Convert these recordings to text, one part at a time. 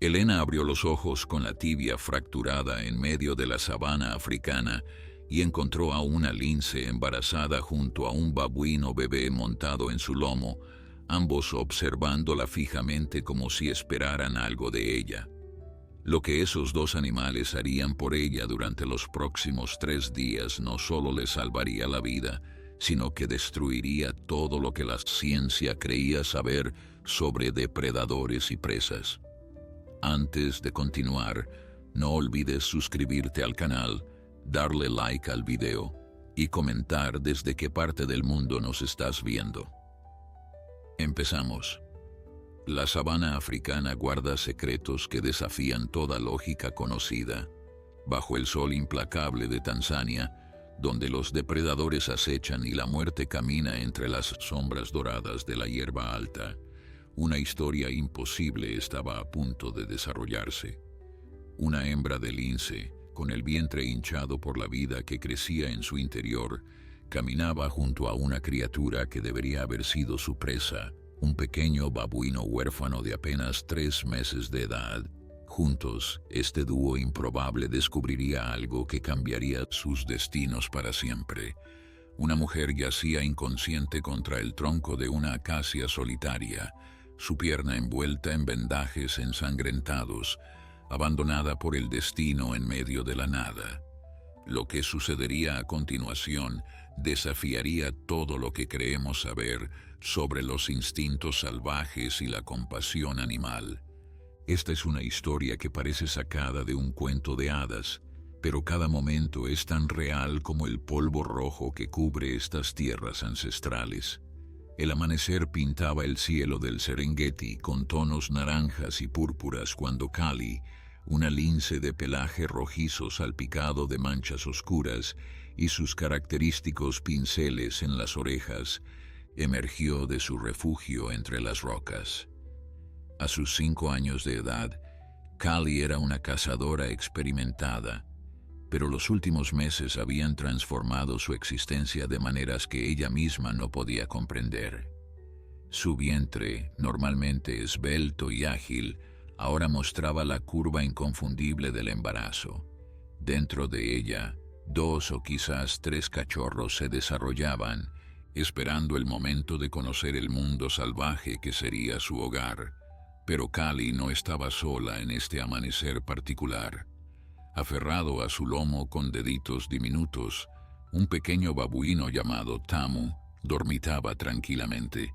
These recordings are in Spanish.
Elena abrió los ojos con la tibia fracturada en medio de la sabana africana y encontró a una lince embarazada junto a un babuino bebé montado en su lomo, ambos observándola fijamente como si esperaran algo de ella. Lo que esos dos animales harían por ella durante los próximos 3 días no solo le salvaría la vida, sino que destruiría todo lo que la ciencia creía saber sobre depredadores y presas. Antes de continuar, no olvides suscribirte al canal, darle like al video y comentar desde qué parte del mundo nos estás viendo. Empezamos. La sabana africana guarda secretos que desafían toda lógica conocida. Bajo el sol implacable de Tanzania, donde los depredadores acechan y la muerte camina entre las sombras doradas de la hierba alta, una historia imposible estaba a punto de desarrollarse. Una hembra de lince, con el vientre hinchado por la vida que crecía en su interior, caminaba junto a una criatura que debería haber sido su presa, un pequeño babuino huérfano de apenas 3 meses de edad. Juntos, este dúo improbable descubriría algo que cambiaría sus destinos para siempre. Una mujer yacía inconsciente contra el tronco de una acacia solitaria, su pierna envuelta en vendajes ensangrentados, abandonada por el destino en medio de la nada. Lo que sucedería a continuación desafiaría todo lo que creemos saber sobre los instintos salvajes y la compasión animal. Esta es una historia que parece sacada de un cuento de hadas, pero cada momento es tan real como el polvo rojo que cubre estas tierras ancestrales. El amanecer pintaba el cielo del Serengeti con tonos naranjas y púrpuras cuando Kali, una lince de pelaje rojizo salpicado de manchas oscuras y sus característicos pinceles en las orejas, emergió de su refugio entre las rocas. A sus 5 años de edad, Kali era una cazadora experimentada, pero los últimos meses habían transformado su existencia de maneras que ella misma no podía comprender. Su vientre, normalmente esbelto y ágil, ahora mostraba la curva inconfundible del embarazo. Dentro de ella, 2 o quizás 3 cachorros se desarrollaban, esperando el momento de conocer el mundo salvaje que sería su hogar. Pero Kali no estaba sola en este amanecer particular. Aferrado a su lomo con deditos diminutos, un pequeño babuino llamado Tamu dormitaba tranquilamente.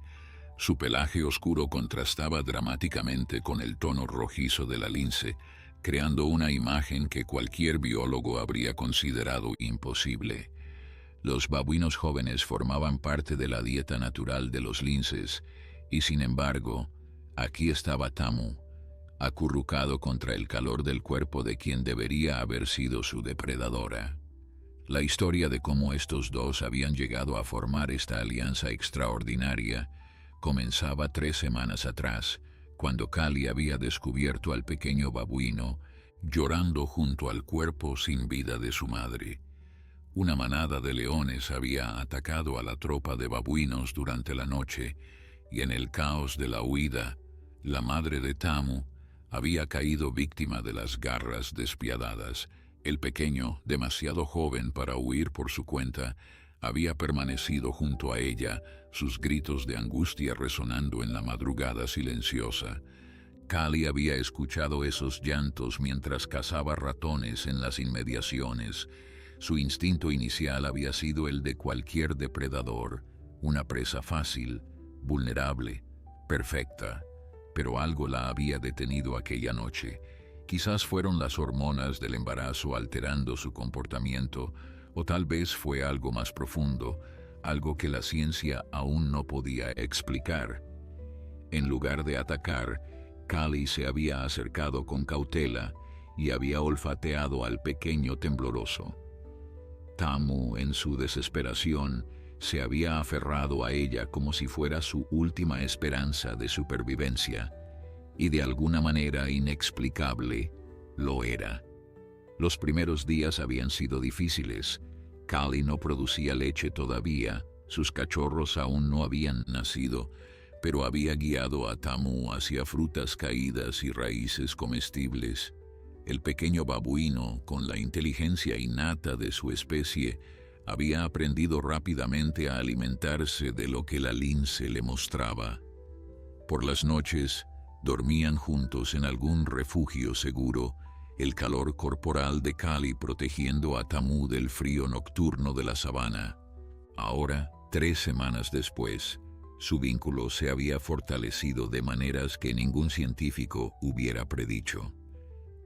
Su pelaje oscuro contrastaba dramáticamente con el tono rojizo de la lince, creando una imagen que cualquier biólogo habría considerado imposible. Los babuinos jóvenes formaban parte de la dieta natural de los linces, y sin embargo, aquí estaba Tamu, acurrucado contra el calor del cuerpo de quien debería haber sido su depredadora. La historia de cómo estos dos habían llegado a formar esta alianza extraordinaria comenzaba 3 semanas atrás, cuando Kali había descubierto al pequeño babuino llorando junto al cuerpo sin vida de su madre. Una manada de leones había atacado a la tropa de babuinos durante la noche, y en el caos de la huida, la madre de Tamu había caído víctima de las garras despiadadas. El pequeño, demasiado joven para huir por su cuenta, había permanecido junto a ella, sus gritos de angustia resonando en la madrugada silenciosa. Kali había escuchado esos llantos mientras cazaba ratones en las inmediaciones. Su instinto inicial había sido el de cualquier depredador, una presa fácil, vulnerable, perfecta. Pero algo la había detenido aquella noche. Quizás fueron las hormonas del embarazo alterando su comportamiento, o tal vez fue algo más profundo, algo que la ciencia aún no podía explicar. En lugar de atacar, Kali se había acercado con cautela y había olfateado al pequeño tembloroso. Tamu, en su desesperación, se había aferrado a ella como si fuera su última esperanza de supervivencia, y de alguna manera inexplicable, lo era. Los primeros días habían sido difíciles. Kali no producía leche todavía, sus cachorros aún no habían nacido, pero había guiado a Tamu hacia frutas caídas y raíces comestibles. El pequeño babuino, con la inteligencia innata de su especie, había aprendido rápidamente a alimentarse de lo que la lince le mostraba. Por las noches, dormían juntos en algún refugio seguro, el calor corporal de Kali protegiendo a Tamu del frío nocturno de la sabana. Ahora, 3 semanas después, su vínculo se había fortalecido de maneras que ningún científico hubiera predicho.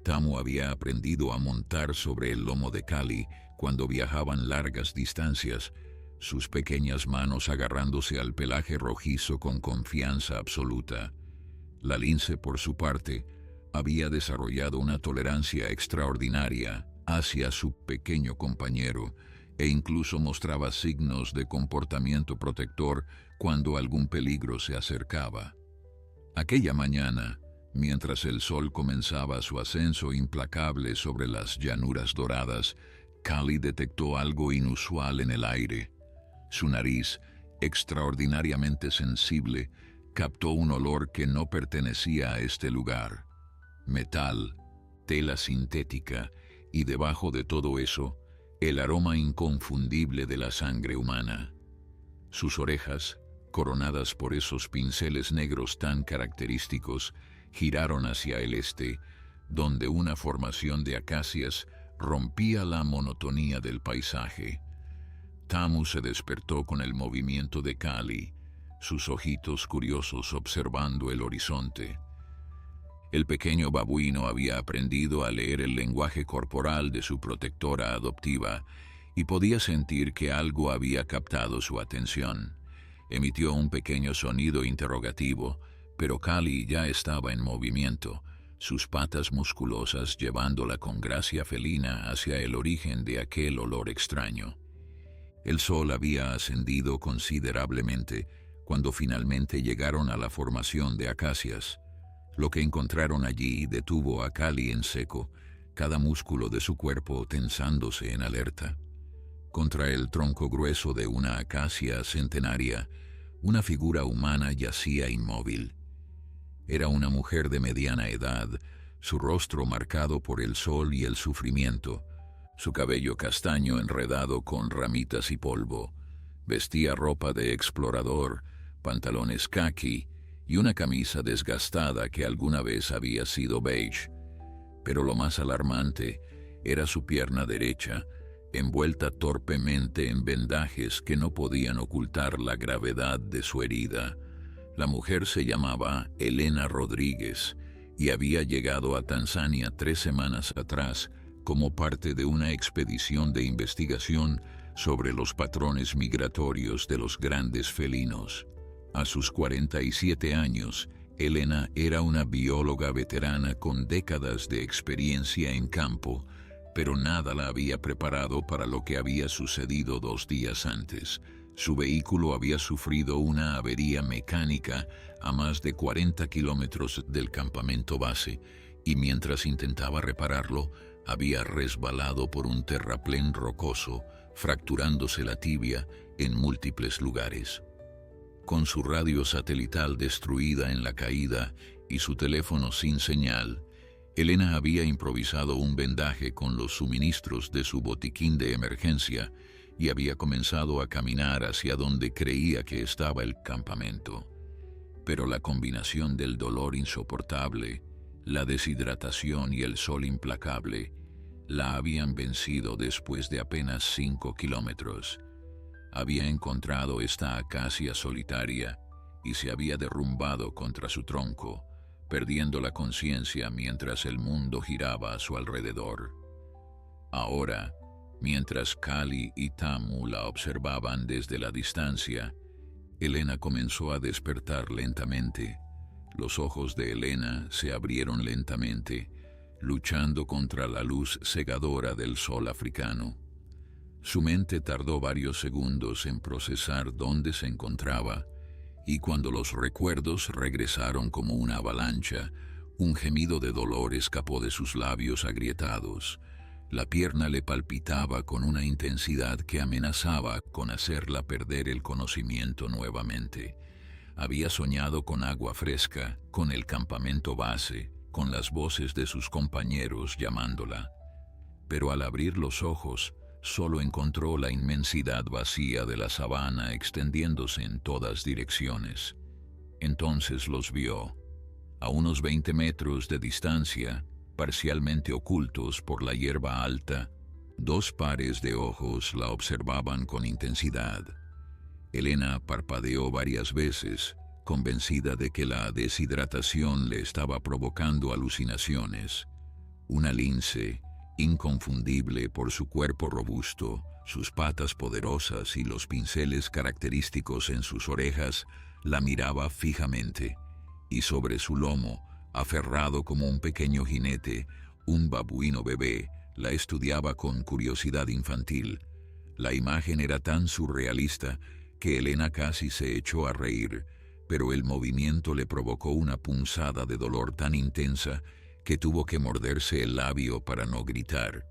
Tamu había aprendido a montar sobre el lomo de Kali cuando viajaban largas distancias, sus pequeñas manos agarrándose al pelaje rojizo con confianza absoluta. La lince, por su parte, había desarrollado una tolerancia extraordinaria hacia su pequeño compañero e incluso mostraba signos de comportamiento protector cuando algún peligro se acercaba. Aquella mañana, mientras el sol comenzaba su ascenso implacable sobre las llanuras doradas, Kali detectó algo inusual en el aire. Su nariz, extraordinariamente sensible, captó un olor que no pertenecía a este lugar. Metal, tela sintética y debajo de todo eso, el aroma inconfundible de la sangre humana. Sus orejas, coronadas por esos pinceles negros tan característicos, giraron hacia el este, donde una formación de acacias rompía la monotonía del paisaje. Tamu se despertó con el movimiento de Kali, sus ojitos curiosos observando el horizonte. El pequeño babuino había aprendido a leer el lenguaje corporal de su protectora adoptiva y podía sentir que algo había captado su atención. Emitió un pequeño sonido interrogativo, pero Kali ya estaba en movimiento, sus patas musculosas llevándola con gracia felina hacia el origen de aquel olor extraño. El sol había ascendido considerablemente cuando finalmente llegaron a la formación de acacias. Lo que encontraron allí detuvo a Kali en seco, cada músculo de su cuerpo tensándose en alerta. Contra el tronco grueso de una acacia centenaria, una figura humana yacía inmóvil. Era una mujer de mediana edad, su rostro marcado por el sol y el sufrimiento, su cabello castaño enredado con ramitas y polvo. Vestía ropa de explorador, pantalones caqui y una camisa desgastada que alguna vez había sido beige. Pero lo más alarmante era su pierna derecha, envuelta torpemente en vendajes que no podían ocultar la gravedad de su herida. La mujer se llamaba Elena Rodríguez y había llegado a Tanzania 3 semanas atrás como parte de una expedición de investigación sobre los patrones migratorios de los grandes felinos. A sus 47 años, Elena era una bióloga veterana con décadas de experiencia en campo, pero nada la había preparado para lo que había sucedido 2 días antes. Su vehículo había sufrido una avería mecánica a más de 40 kilómetros del campamento base, y mientras intentaba repararlo, había resbalado por un terraplén rocoso, fracturándose la tibia en múltiples lugares. Con su radio satelital destruida en la caída y su teléfono sin señal, Elena había improvisado un vendaje con los suministros de su botiquín de emergencia y había comenzado a caminar hacia donde creía que estaba el campamento. Pero la combinación del dolor insoportable, la deshidratación y el sol implacable la habían vencido después de apenas 5 kilómetros. Había encontrado esta acacia solitaria y se había derrumbado contra su tronco, perdiendo la conciencia mientras el mundo giraba a su alrededor. Ahora, mientras Kali y Tamu la observaban desde la distancia, Elena comenzó a despertar lentamente. Los ojos de Elena se abrieron lentamente, luchando contra la luz cegadora del sol africano. Su mente tardó varios segundos en procesar dónde se encontraba, y cuando los recuerdos regresaron como una avalancha, un gemido de dolor escapó de sus labios agrietados. La pierna le palpitaba con una intensidad que amenazaba con hacerla perder el conocimiento nuevamente. Había soñado con agua fresca, con el campamento base, con las voces de sus compañeros llamándola. Pero al abrir los ojos, solo encontró la inmensidad vacía de la sabana extendiéndose en todas direcciones. Entonces los vio. A unos 20 metros de distancia, parcialmente ocultos por la hierba alta, dos pares de ojos la observaban con intensidad. Elena parpadeó varias veces, convencida de que la deshidratación le estaba provocando alucinaciones. Una lince, inconfundible por su cuerpo robusto, sus patas poderosas y los pinceles característicos en sus orejas, la miraba fijamente, y sobre su lomo, aferrado como un pequeño jinete, un babuino bebé, la estudiaba con curiosidad infantil. La imagen era tan surrealista que Elena casi se echó a reír, pero el movimiento le provocó una punzada de dolor tan intensa que tuvo que morderse el labio para no gritar.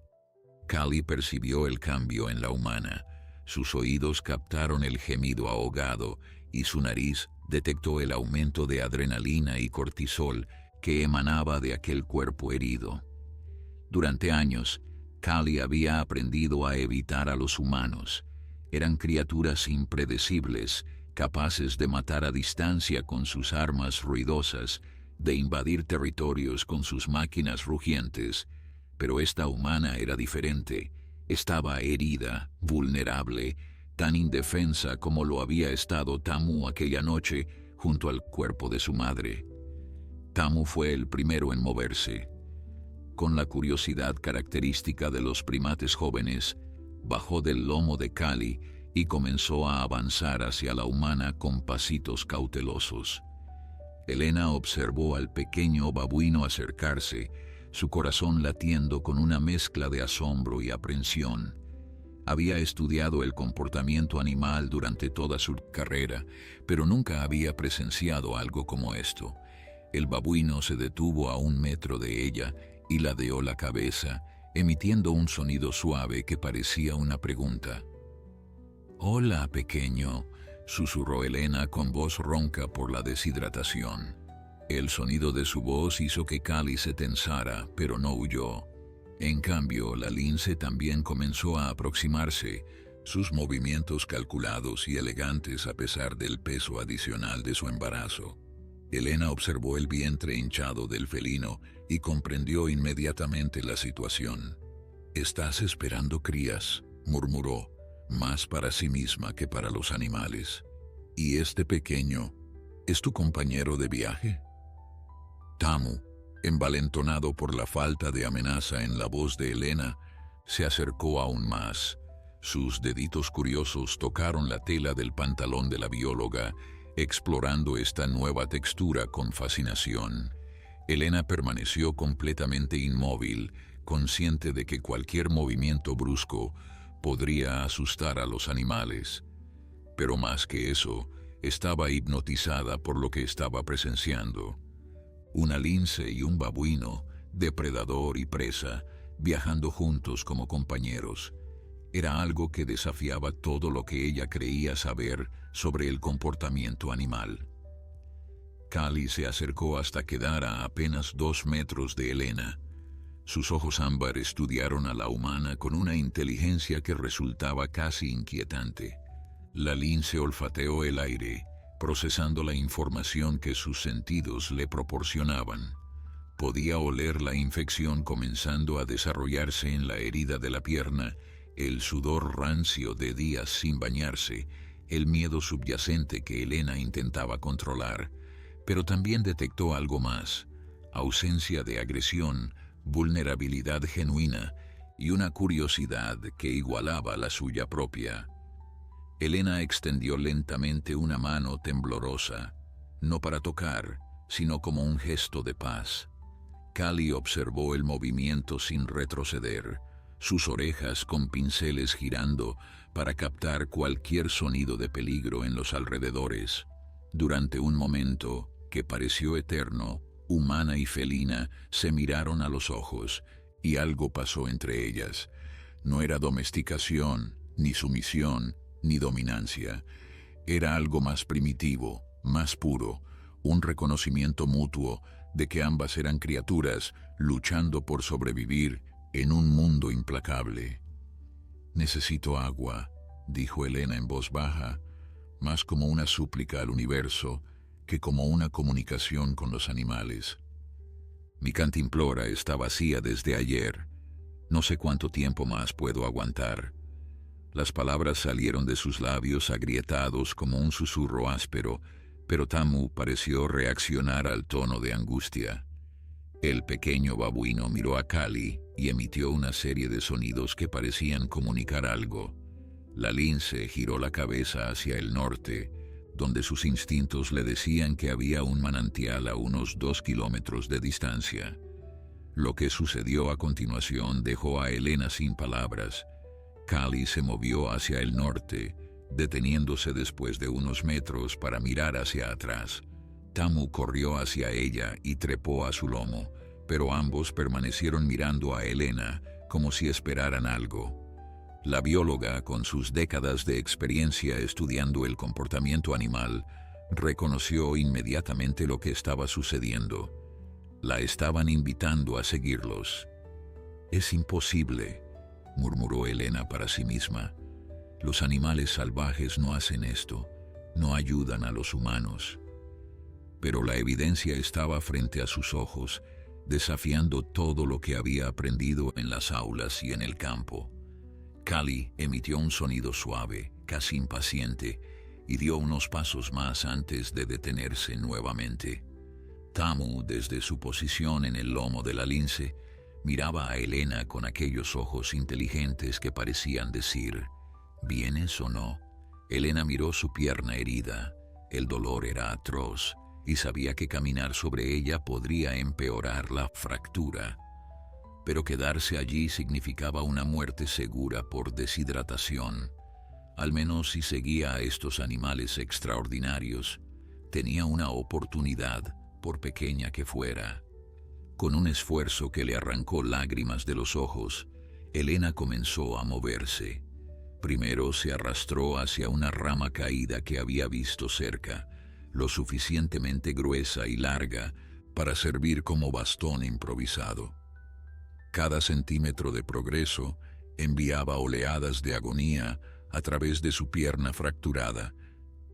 Callie percibió el cambio en la humana. Sus oídos captaron el gemido ahogado y su nariz detectó el aumento de adrenalina y cortisol que emanaba de aquel cuerpo herido. Durante años, Callie había aprendido a evitar a los humanos. Eran criaturas impredecibles, capaces de matar a distancia con sus armas ruidosas, de invadir territorios con sus máquinas rugientes. Pero esta humana era diferente. Estaba herida, vulnerable, tan indefensa como lo había estado Tamu aquella noche junto al cuerpo de su madre. Tamu fue el primero en moverse. Con la curiosidad característica de los primates jóvenes, bajó del lomo de Callie y comenzó a avanzar hacia la humana con pasitos cautelosos. Elena observó al pequeño babuino acercarse, su corazón latiendo con una mezcla de asombro y aprensión. Había estudiado el comportamiento animal durante toda su carrera, pero nunca había presenciado algo como esto. El babuino se detuvo a 1 metro de ella y ladeó la cabeza, emitiendo un sonido suave que parecía una pregunta. «Hola, pequeño», susurró Elena con voz ronca por la deshidratación. El sonido de su voz hizo que Callie se tensara, pero no huyó. En cambio, la lince también comenzó a aproximarse, sus movimientos calculados y elegantes a pesar del peso adicional de su embarazo. Elena observó el vientre hinchado del felino y comprendió inmediatamente la situación. «Estás esperando crías», murmuró, más para sí misma que para los animales. «¿Y este pequeño es tu compañero de viaje?» Tamu, envalentonado por la falta de amenaza en la voz de Elena, se acercó aún más. Sus deditos curiosos tocaron la tela del pantalón de la bióloga, explorando esta nueva textura con fascinación. Elena permaneció completamente inmóvil, consciente de que cualquier movimiento brusco podría asustar a los animales. Pero más que eso, estaba hipnotizada por lo que estaba presenciando. Una lince y un babuino, depredador y presa, viajando juntos como compañeros. Era algo que desafiaba todo lo que ella creía saber sobre el comportamiento animal. Callie se acercó hasta quedar a apenas 2 metros de Elena. Sus ojos ámbar estudiaron a la humana con una inteligencia que resultaba casi inquietante. La lince olfateó el aire, procesando la información que sus sentidos le proporcionaban. Podía oler la infección comenzando a desarrollarse en la herida de la pierna, el sudor rancio de días sin bañarse, el miedo subyacente que Elena intentaba controlar. Pero también detectó algo más: ausencia de agresión, vulnerabilidad genuina y una curiosidad que igualaba la suya propia. Elena extendió lentamente una mano temblorosa, no para tocar, sino como un gesto de paz. Callie observó el movimiento sin retroceder, sus orejas con pinceles girando para captar cualquier sonido de peligro en los alrededores. Durante un momento, que pareció eterno, humana y felina se miraron a los ojos, y algo pasó entre ellas. No era domesticación, ni sumisión, ni dominancia. Era algo más primitivo, Más puro, un reconocimiento mutuo de que ambas eran criaturas luchando por sobrevivir en un mundo implacable. «Necesito agua», dijo Elena en voz baja, más como una súplica al universo que como una comunicación con los animales. «Mi cantimplora está vacía desde ayer. No sé cuánto tiempo más puedo aguantar». Las palabras salieron de sus labios agrietados como un susurro áspero, pero Tamu pareció reaccionar al tono de angustia. El pequeño babuino miró a Kali y emitió una serie de sonidos que parecían comunicar algo. La lince giró la cabeza hacia el norte, donde sus instintos le decían que había un manantial a unos 2 kilómetros de distancia. Lo que sucedió a continuación dejó a Elena sin palabras. Kali se movió hacia el norte, deteniéndose después de unos metros para mirar hacia atrás. Tamu corrió hacia ella y trepó a su lomo, pero ambos permanecieron mirando a Elena como si esperaran algo. La bióloga, con sus décadas de experiencia estudiando el comportamiento animal, reconoció inmediatamente lo que estaba sucediendo. La estaban invitando a seguirlos. «Es imposible», murmuró Elena para sí misma. «Los animales salvajes no hacen esto, no ayudan a los humanos». Pero la evidencia estaba frente a sus ojos, desafiando todo lo que había aprendido en las aulas y en el campo. Kali emitió un sonido suave, casi impaciente, y dio unos pasos más antes de detenerse nuevamente. Tamu, desde su posición en el lomo de la lince, miraba a Elena con aquellos ojos inteligentes que parecían decir: «¿Vienes o no?». Elena miró su pierna herida. El dolor era atroz, y sabía que caminar sobre ella podría empeorar la fractura. Pero quedarse allí significaba una muerte segura por deshidratación. Al menos si seguía a estos animales extraordinarios, tenía una oportunidad, por pequeña que fuera. Con un esfuerzo que le arrancó lágrimas de los ojos, Elena comenzó a moverse. Primero se arrastró hacia una rama caída que había visto cerca, lo suficientemente gruesa y larga para servir como bastón improvisado. Cada centímetro de progreso enviaba oleadas de agonía a través de su pierna fracturada,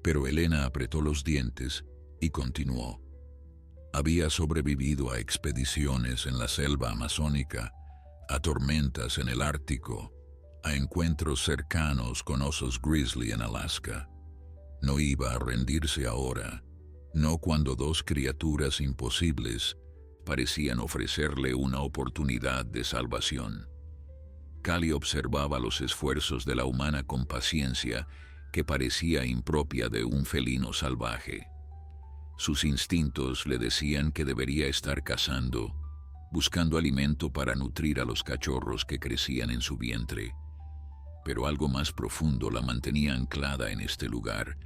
pero Elena apretó los dientes y continuó. Había sobrevivido a expediciones en la selva amazónica, a tormentas en el Ártico, a encuentros cercanos con osos grizzly en Alaska. No iba a rendirse ahora, no cuando dos criaturas imposibles parecían ofrecerle una oportunidad de salvación. Kali observaba los esfuerzos de la humana con paciencia que parecía impropia de un felino salvaje. Sus instintos le decían que debería estar cazando, buscando alimento para nutrir a los cachorros que crecían en su vientre. Pero algo más profundo la mantenía anclada en este lugar,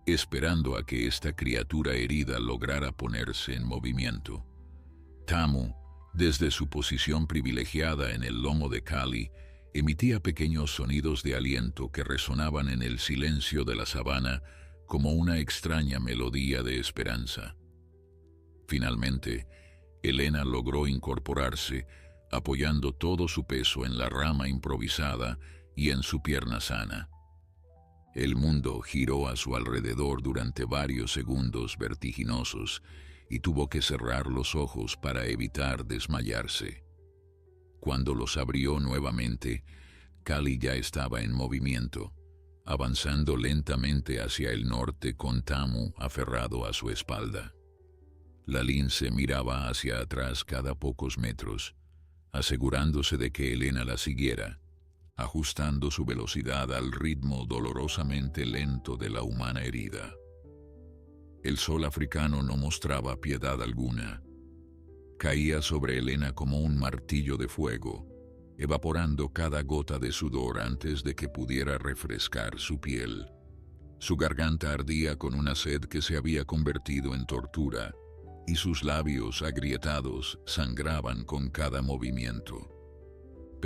esperando a que esta criatura herida lograra ponerse en movimiento. Tamu, desde su posición privilegiada en el lomo de Kali, emitía pequeños sonidos de aliento que resonaban en el silencio de la sabana como una extraña melodía de esperanza. Finalmente, Elena logró incorporarse, apoyando todo su peso en la rama improvisada y en su pierna sana. El mundo giró a su alrededor durante varios segundos vertiginosos y tuvo que cerrar los ojos para evitar desmayarse. Cuando los abrió nuevamente, Kali ya estaba en movimiento, avanzando lentamente hacia el norte con Tamu aferrado a su espalda. La lince miraba hacia atrás cada pocos metros, asegurándose de que Elena la siguiera, ajustando su velocidad al ritmo dolorosamente lento de la humana herida. El sol africano no mostraba piedad alguna. Caía sobre Elena como un martillo de fuego, evaporando cada gota de sudor antes de que pudiera refrescar su piel. Su garganta ardía con una sed que se había convertido en tortura, y sus labios agrietados sangraban con cada movimiento.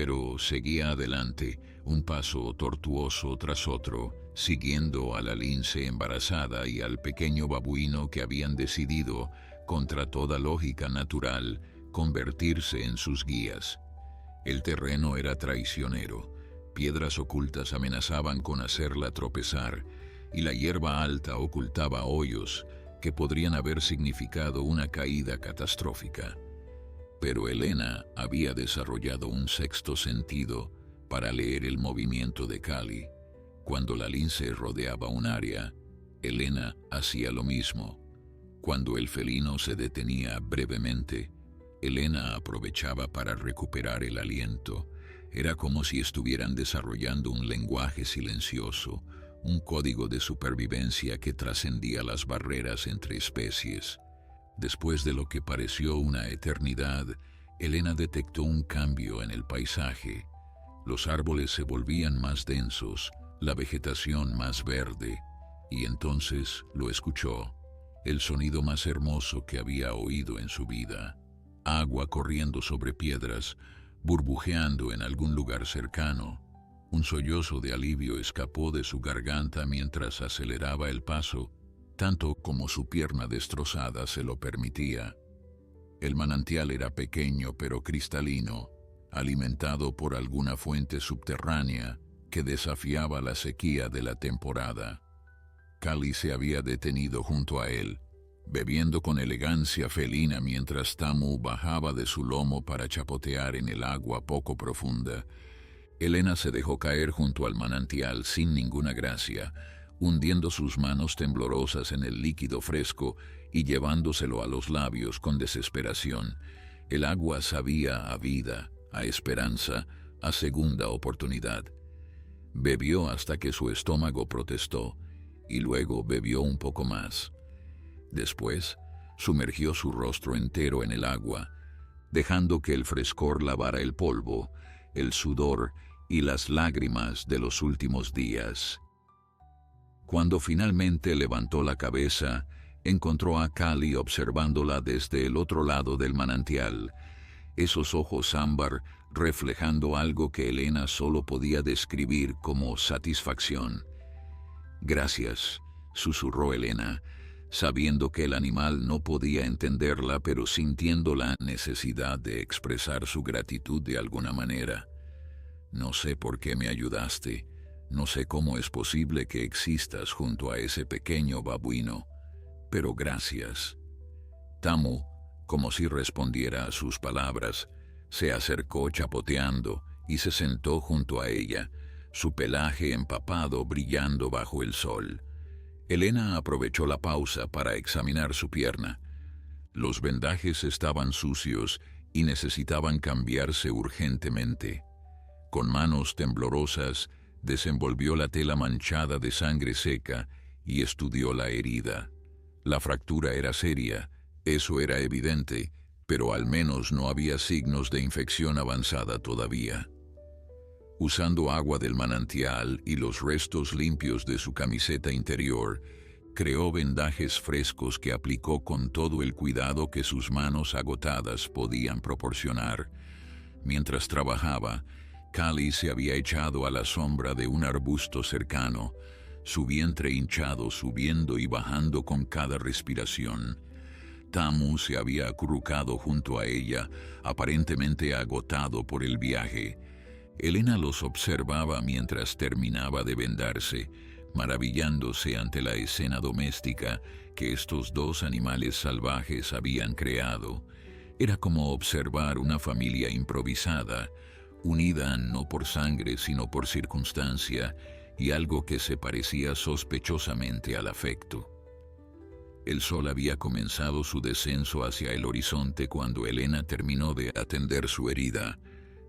pero seguía adelante, un paso tortuoso tras otro, siguiendo a la lince embarazada y al pequeño babuino que habían decidido, contra toda lógica natural, convertirse en sus guías. El terreno era traicionero, piedras ocultas amenazaban con hacerla tropezar, y la hierba alta ocultaba hoyos que podrían haber significado una caída catastrófica. Pero Elena había desarrollado un sexto sentido para leer el movimiento de Cali. Cuando la lince rodeaba un área, Elena hacía lo mismo. Cuando el felino se detenía brevemente, Elena aprovechaba para recuperar el aliento. Era como si estuvieran desarrollando un lenguaje silencioso, un código de supervivencia que trascendía las barreras entre especies. Después de lo que pareció una eternidad, Elena detectó un cambio en el paisaje. Los árboles se volvían más densos, la vegetación más verde, y entonces lo escuchó, el sonido más hermoso que había oído en su vida. Agua corriendo sobre piedras, burbujeando en algún lugar cercano. Un sollozo de alivio escapó de su garganta mientras aceleraba el paso, tanto como su pierna destrozada se lo permitía. El manantial era pequeño pero cristalino, alimentado por alguna fuente subterránea que desafiaba la sequía de la temporada. Cali se había detenido junto a él, bebiendo con elegancia felina mientras Tamu bajaba de su lomo para chapotear en el agua poco profunda. Elena se dejó caer junto al manantial sin ninguna gracia, hundiendo sus manos temblorosas en el líquido fresco y llevándoselo a los labios con desesperación. El agua sabía a vida, a esperanza, a segunda oportunidad. Bebió hasta que su estómago protestó, y luego bebió un poco más. Después, sumergió su rostro entero en el agua, dejando que el frescor lavara el polvo, el sudor y las lágrimas de los últimos días. Cuando finalmente levantó la cabeza, encontró a Cali observándola desde el otro lado del manantial, esos ojos ámbar reflejando algo que Elena solo podía describir como satisfacción. «Gracias», susurró Elena, sabiendo que el animal no podía entenderla, pero sintiendo la necesidad de expresar su gratitud de alguna manera. «No sé por qué me ayudaste, no sé cómo es posible que existas junto a ese pequeño babuino, pero gracias». Tamu, como si respondiera a sus palabras, se acercó chapoteando y se sentó junto a ella, su pelaje empapado brillando bajo el sol. Elena aprovechó la pausa para examinar su pierna. Los vendajes estaban sucios y necesitaban cambiarse urgentemente. Con manos temblorosas, desenvolvió la tela manchada de sangre seca y estudió la herida. La fractura era seria, eso era evidente, pero al menos no había signos de infección avanzada todavía. Usando agua del manantial y los restos limpios de su camiseta interior, creó vendajes frescos que aplicó con todo el cuidado que sus manos agotadas podían proporcionar. Mientras trabajaba, Cali se había echado a la sombra de un arbusto cercano, su vientre hinchado subiendo y bajando con cada respiración. Tamu se había acurrucado junto a ella, aparentemente agotado por el viaje. Elena los observaba mientras terminaba de vendarse, maravillándose ante la escena doméstica que estos dos animales salvajes habían creado. Era como observar una familia improvisada, unida no por sangre sino por circunstancia, y algo que se parecía sospechosamente al afecto. El sol había comenzado su descenso hacia el horizonte cuando Elena terminó de atender su herida.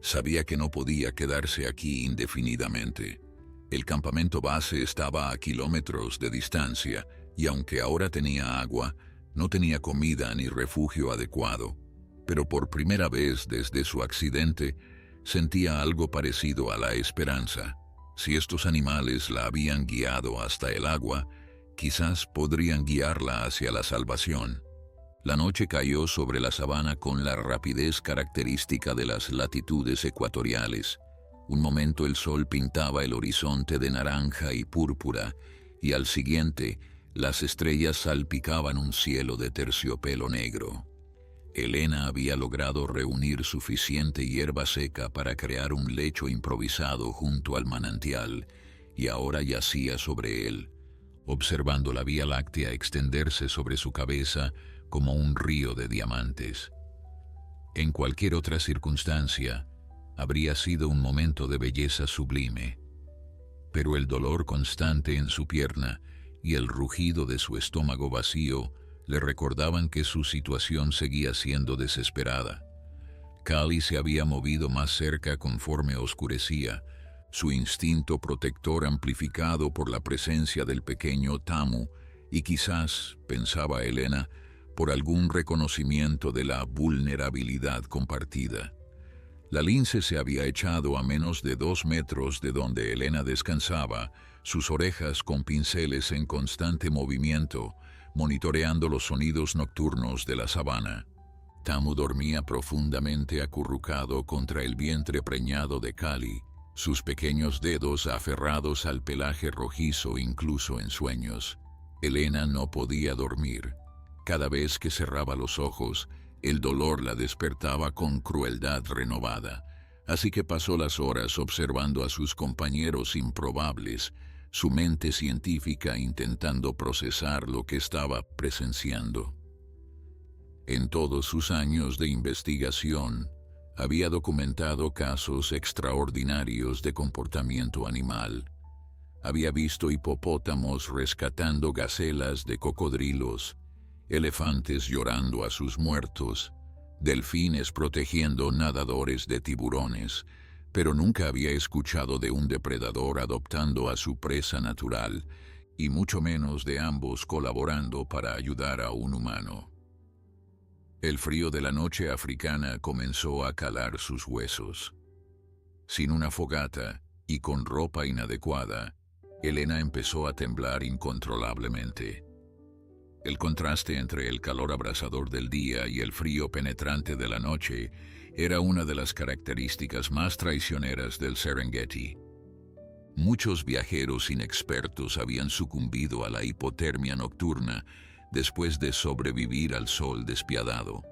Sabía que no podía quedarse aquí indefinidamente. El campamento base estaba a kilómetros de distancia, y aunque ahora tenía agua, no tenía comida ni refugio adecuado. Pero por primera vez desde su accidente, sentía algo parecido a la esperanza. Si estos animales la habían guiado hasta el agua, quizás podrían guiarla hacia la salvación. La noche cayó sobre la sabana con la rapidez característica de las latitudes ecuatoriales. Un momento el sol pintaba el horizonte de naranja y púrpura, y al siguiente, las estrellas salpicaban un cielo de terciopelo negro. Elena había logrado reunir suficiente hierba seca para crear un lecho improvisado junto al manantial, y ahora yacía sobre él, observando la Vía Láctea extenderse sobre su cabeza como un río de diamantes. En cualquier otra circunstancia, habría sido un momento de belleza sublime, pero el dolor constante en su pierna y el rugido de su estómago vacío le recordaban que su situación seguía siendo desesperada. Cali se había movido más cerca conforme oscurecía, su instinto protector amplificado por la presencia del pequeño Tamu, y quizás, pensaba Elena, por algún reconocimiento de la vulnerabilidad compartida. La lince se había echado a menos de 2 metros de donde Elena descansaba, sus orejas con pinceles en constante movimiento, monitoreando los sonidos nocturnos de la sabana. Tamu dormía profundamente acurrucado contra el vientre preñado de Cali, sus pequeños dedos aferrados al pelaje rojizo incluso en sueños. Elena no podía dormir. Cada vez que cerraba los ojos, el dolor la despertaba con crueldad renovada, así que pasó las horas observando a sus compañeros improbables, su mente científica intentando procesar lo que estaba presenciando. En todos sus años de investigación, había documentado casos extraordinarios de comportamiento animal. Había visto hipopótamos rescatando gacelas de cocodrilos, elefantes llorando a sus muertos, delfines protegiendo nadadores de tiburones, pero nunca había escuchado de un depredador adoptando a su presa natural, y mucho menos de ambos colaborando para ayudar a un humano. El frío de la noche africana comenzó a calar sus huesos. Sin una fogata y con ropa inadecuada, Elena empezó a temblar incontrolablemente. El contraste entre el calor abrasador del día y el frío penetrante de la noche era una de las características más traicioneras del Serengeti. Muchos viajeros inexpertos habían sucumbido a la hipotermia nocturna después de sobrevivir al sol despiadado.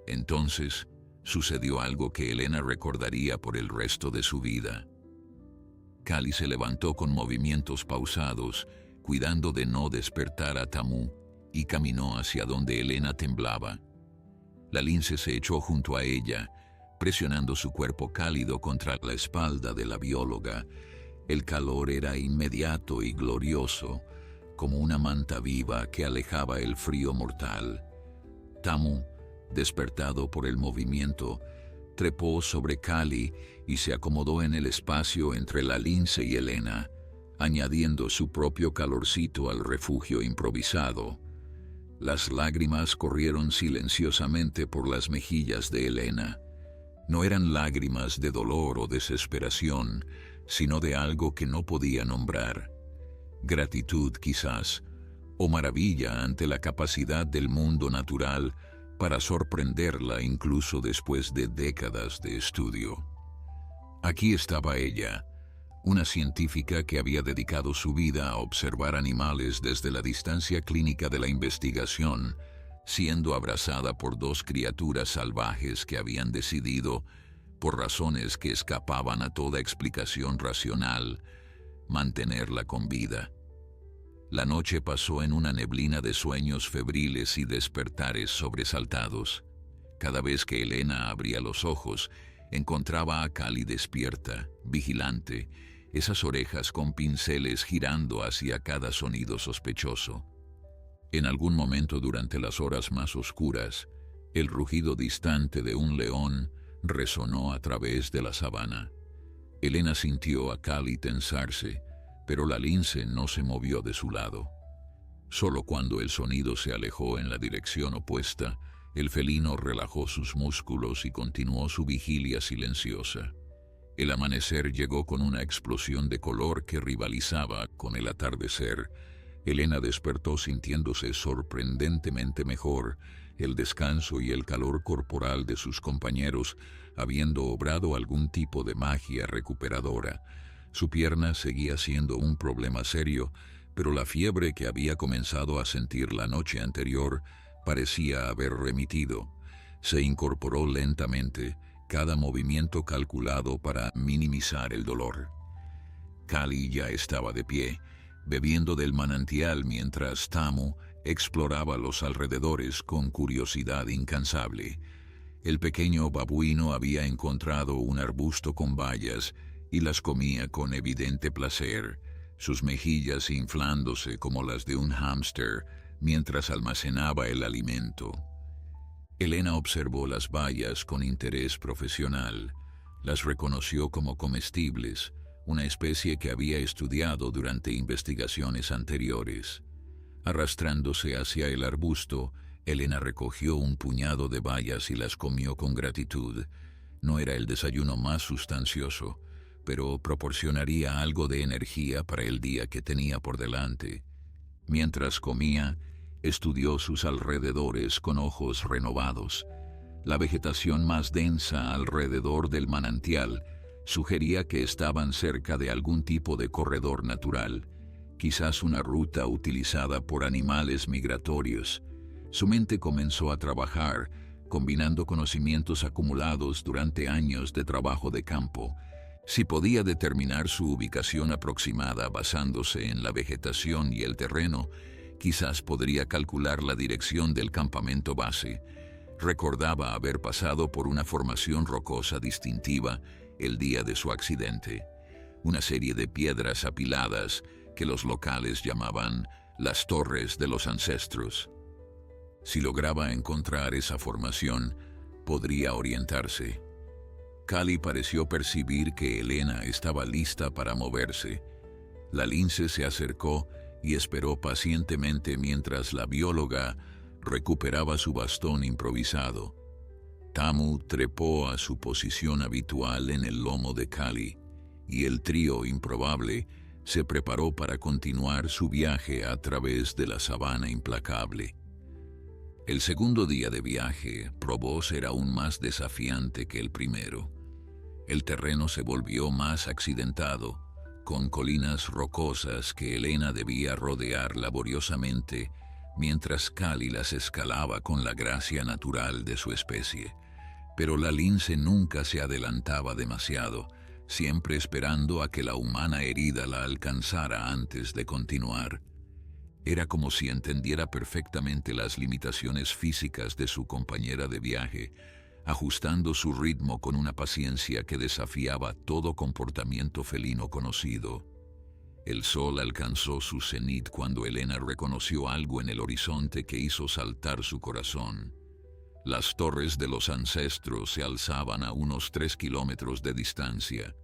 Entonces, sucedió algo que Elena recordaría por el resto de su vida. Cali se levantó con movimientos pausados, cuidando de no despertar a Tamu, y caminó hacia donde Elena temblaba. La lince se echó junto a ella, presionando su cuerpo cálido contra la espalda de la bióloga. El calor era inmediato y glorioso, como una manta viva que alejaba el frío mortal. Tamu, despertado por el movimiento, trepó sobre Cali y se acomodó en el espacio entre la lince y Elena, añadiendo su propio calorcito al refugio improvisado. Las lágrimas corrieron silenciosamente por las mejillas de Elena. No eran lágrimas de dolor o desesperación, sino de algo que no podía nombrar. Gratitud quizás, o maravilla ante la capacidad del mundo natural para sorprenderla incluso después de décadas de estudio. Aquí estaba ella, una científica que había dedicado su vida a observar animales desde la distancia clínica de la investigación, siendo abrazada por 2 criaturas salvajes que habían decidido, por razones que escapaban a toda explicación racional, mantenerla con vida. La noche pasó en una neblina de sueños febriles y despertares sobresaltados. Cada vez que Elena abría los ojos, encontraba a Cali despierta, vigilante, esas orejas con pinceles girando hacia cada sonido sospechoso. En algún momento durante las horas más oscuras, el rugido distante de un león resonó a través de la sabana. Elena sintió a Cali tensarse, pero la lince no se movió de su lado. Solo cuando el sonido se alejó en la dirección opuesta, el felino relajó sus músculos y continuó su vigilia silenciosa. El amanecer llegó con una explosión de color que rivalizaba con el atardecer, Elena despertó sintiéndose sorprendentemente mejor. El descanso y el calor corporal de sus compañeros habiendo obrado algún tipo de magia recuperadora. Su pierna seguía siendo un problema serio, pero la fiebre que había comenzado a sentir la noche anterior parecía haber remitido. Se incorporó lentamente, cada movimiento calculado para minimizar el dolor. Kali ya estaba de pie, bebiendo del manantial mientras Tamu exploraba los alrededores con curiosidad incansable. El pequeño babuino había encontrado un arbusto con bayas y las comía con evidente placer, sus mejillas inflándose como las de un hámster mientras almacenaba el alimento. Elena observó las bayas con interés profesional. Las reconoció como comestibles, una especie que había estudiado durante investigaciones anteriores. Arrastrándose hacia el arbusto, Elena recogió un puñado de bayas y las comió con gratitud. No era el desayuno más sustancioso, pero proporcionaría algo de energía para el día que tenía por delante. Mientras comía, estudió sus alrededores con ojos renovados. La vegetación más densa alrededor del manantial sugería que estaban cerca de algún tipo de corredor natural, quizás una ruta utilizada por animales migratorios. Su mente comenzó a trabajar, combinando conocimientos acumulados durante años de trabajo de campo. Si podía determinar su ubicación aproximada basándose en la vegetación y el terreno, quizás podría calcular la dirección del campamento base. Recordaba haber pasado por una formación rocosa distintiva el día de su accidente, una serie de piedras apiladas que los locales llamaban las Torres de los Ancestros. Si lograba encontrar esa formación, podría orientarse. Kali pareció percibir que Elena estaba lista para moverse. La lince se acercó y esperó pacientemente mientras la bióloga recuperaba su bastón improvisado. Tamu trepó a su posición habitual en el lomo de Kali, y el trío improbable se preparó para continuar su viaje a través de la sabana implacable. El segundo día de viaje probó ser aún más desafiante que el primero. El terreno se volvió más accidentado, con colinas rocosas que Elena debía rodear laboriosamente, mientras Kali las escalaba con la gracia natural de su especie. Pero la lince nunca se adelantaba demasiado, siempre esperando a que la humana herida la alcanzara antes de continuar. Era como si entendiera perfectamente las limitaciones físicas de su compañera de viaje, ajustando su ritmo con una paciencia que desafiaba todo comportamiento felino conocido. El sol alcanzó su cenit cuando Elena reconoció algo en el horizonte que hizo saltar su corazón. Las torres de los ancestros se alzaban a unos 3 kilómetros de distancia,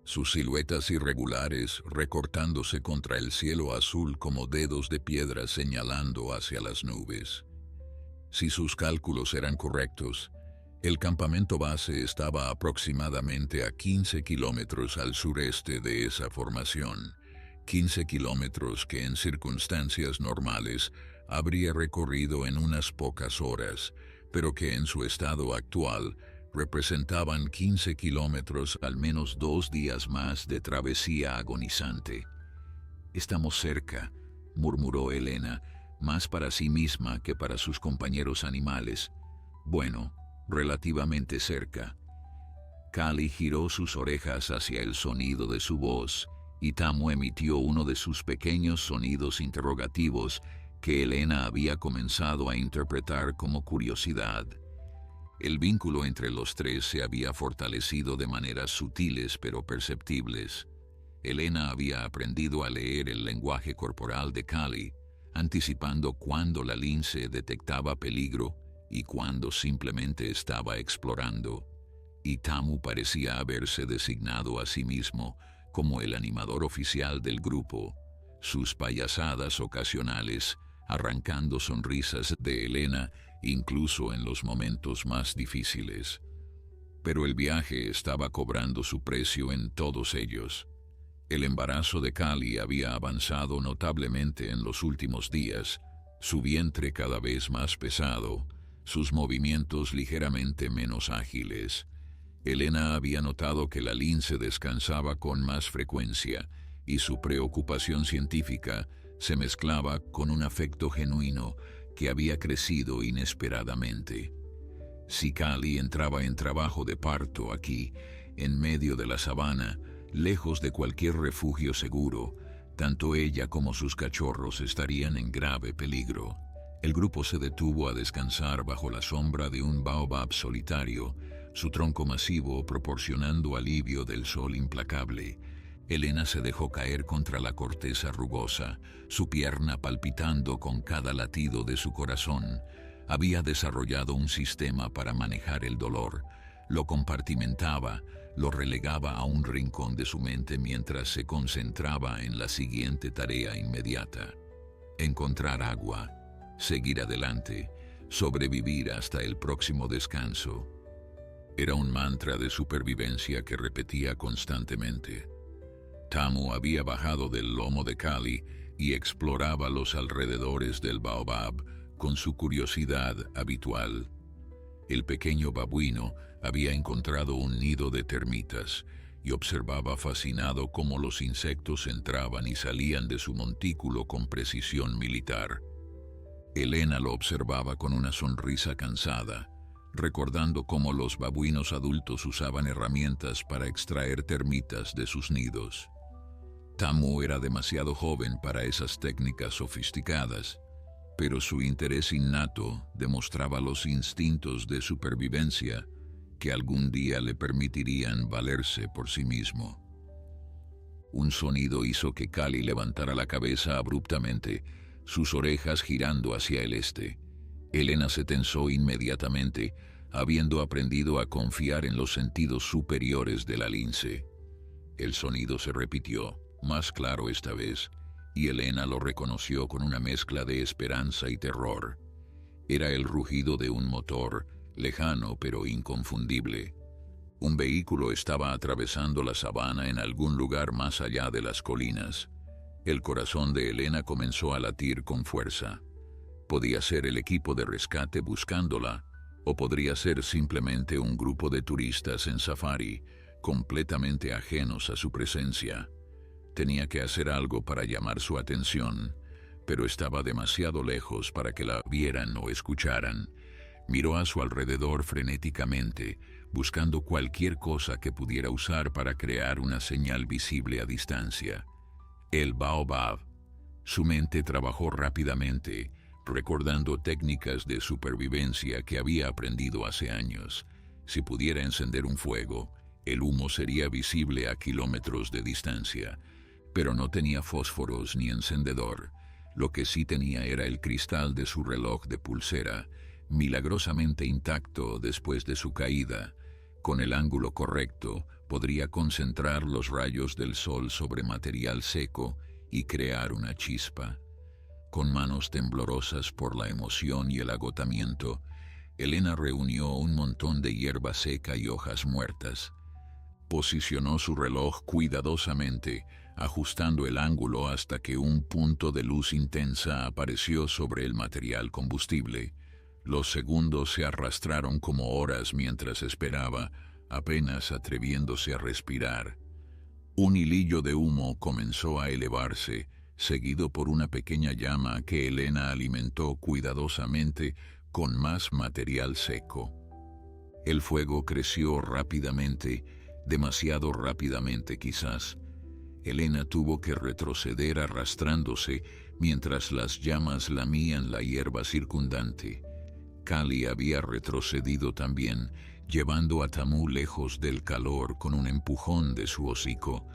sus siluetas irregulares recortándose contra el cielo azul como dedos de piedra señalando hacia las nubes. Si sus cálculos eran correctos, el campamento base estaba aproximadamente a 15 kilómetros al sureste de esa formación, 15 kilómetros que en circunstancias normales habría recorrido en unas pocas horas, pero que en su estado actual representaban 15 kilómetros al menos 2 días más de travesía agonizante. «Estamos cerca», murmuró Elena, más para sí misma que para sus compañeros animales. «Bueno, relativamente cerca». Kali giró sus orejas hacia el sonido de su voz, y Tamu emitió uno de sus pequeños sonidos interrogativos que Elena había comenzado a interpretar como curiosidad. El vínculo entre los tres se había fortalecido de maneras sutiles pero perceptibles. Elena había aprendido a leer el lenguaje corporal de Kali, anticipando cuándo la lince detectaba peligro y cuándo simplemente estaba explorando. Y Tamu parecía haberse designado a sí mismo como el animador oficial del grupo, sus payasadas ocasionales arrancando sonrisas de Elena incluso en los momentos más difíciles. Pero el viaje estaba cobrando su precio en todos ellos. El embarazo de Cali había avanzado notablemente en los últimos días, su vientre cada vez más pesado, sus movimientos ligeramente menos ágiles. Elena había notado que la lince descansaba con más frecuencia y su preocupación científica se mezclaba con un afecto genuino que había crecido inesperadamente. Si Cali entraba en trabajo de parto aquí, en medio de la sabana, lejos de cualquier refugio seguro, tanto ella como sus cachorros estarían en grave peligro. El grupo se detuvo a descansar bajo la sombra de un baobab solitario, su tronco masivo proporcionando alivio del sol implacable. Elena se dejó caer contra la corteza rugosa, su pierna palpitando con cada latido de su corazón. Había desarrollado un sistema para manejar el dolor. Lo compartimentaba, lo relegaba a un rincón de su mente mientras se concentraba en la siguiente tarea inmediata: encontrar agua, seguir adelante, sobrevivir hasta el próximo descanso. Era un mantra de supervivencia que repetía constantemente. Tamu había bajado del lomo de Cali y exploraba los alrededores del baobab con su curiosidad habitual. El pequeño babuino había encontrado un nido de termitas y observaba fascinado cómo los insectos entraban y salían de su montículo con precisión militar. Elena lo observaba con una sonrisa cansada, recordando cómo los babuinos adultos usaban herramientas para extraer termitas de sus nidos. Tamu era demasiado joven para esas técnicas sofisticadas, pero su interés innato demostraba los instintos de supervivencia que algún día le permitirían valerse por sí mismo. Un sonido hizo que Cali levantara la cabeza abruptamente, sus orejas girando hacia el este. Elena se tensó inmediatamente, habiendo aprendido a confiar en los sentidos superiores de la lince. El sonido se repitió, más claro esta vez, y Elena lo reconoció con una mezcla de esperanza y terror. Era el rugido de un motor, lejano pero inconfundible. Un vehículo estaba atravesando la sabana en algún lugar más allá de las colinas. El corazón de Elena comenzó a latir con fuerza. Podía ser el equipo de rescate buscándola, o podría ser simplemente un grupo de turistas en safari, completamente ajenos a su presencia. Tenía que hacer algo para llamar su atención, pero estaba demasiado lejos para que la vieran o escucharan. Miró a su alrededor frenéticamente, buscando cualquier cosa que pudiera usar para crear una señal visible a distancia. El baobab. Su mente trabajó rápidamente, recordando técnicas de supervivencia que había aprendido hace años. Si pudiera encender un fuego, el humo sería visible a kilómetros de distancia. Pero no tenía fósforos ni encendedor. Lo que sí tenía era el cristal de su reloj de pulsera, milagrosamente intacto después de su caída. Con el ángulo correcto, podría concentrar los rayos del sol sobre material seco y crear una chispa. Con manos temblorosas por la emoción y el agotamiento, Elena reunió un montón de hierba seca y hojas muertas. Posicionó su reloj cuidadosamente, ajustando el ángulo hasta que un punto de luz intensa apareció sobre el material combustible. Los segundos se arrastraron como horas mientras esperaba, apenas atreviéndose a respirar. Un hilillo de humo comenzó a elevarse, seguido por una pequeña llama que Elena alimentó cuidadosamente con más material seco. El fuego creció rápidamente, demasiado rápidamente quizás. Elena tuvo que retroceder arrastrándose mientras las llamas lamían la hierba circundante. Cali había retrocedido también, llevando a Tamu lejos del calor con un empujón de su hocico.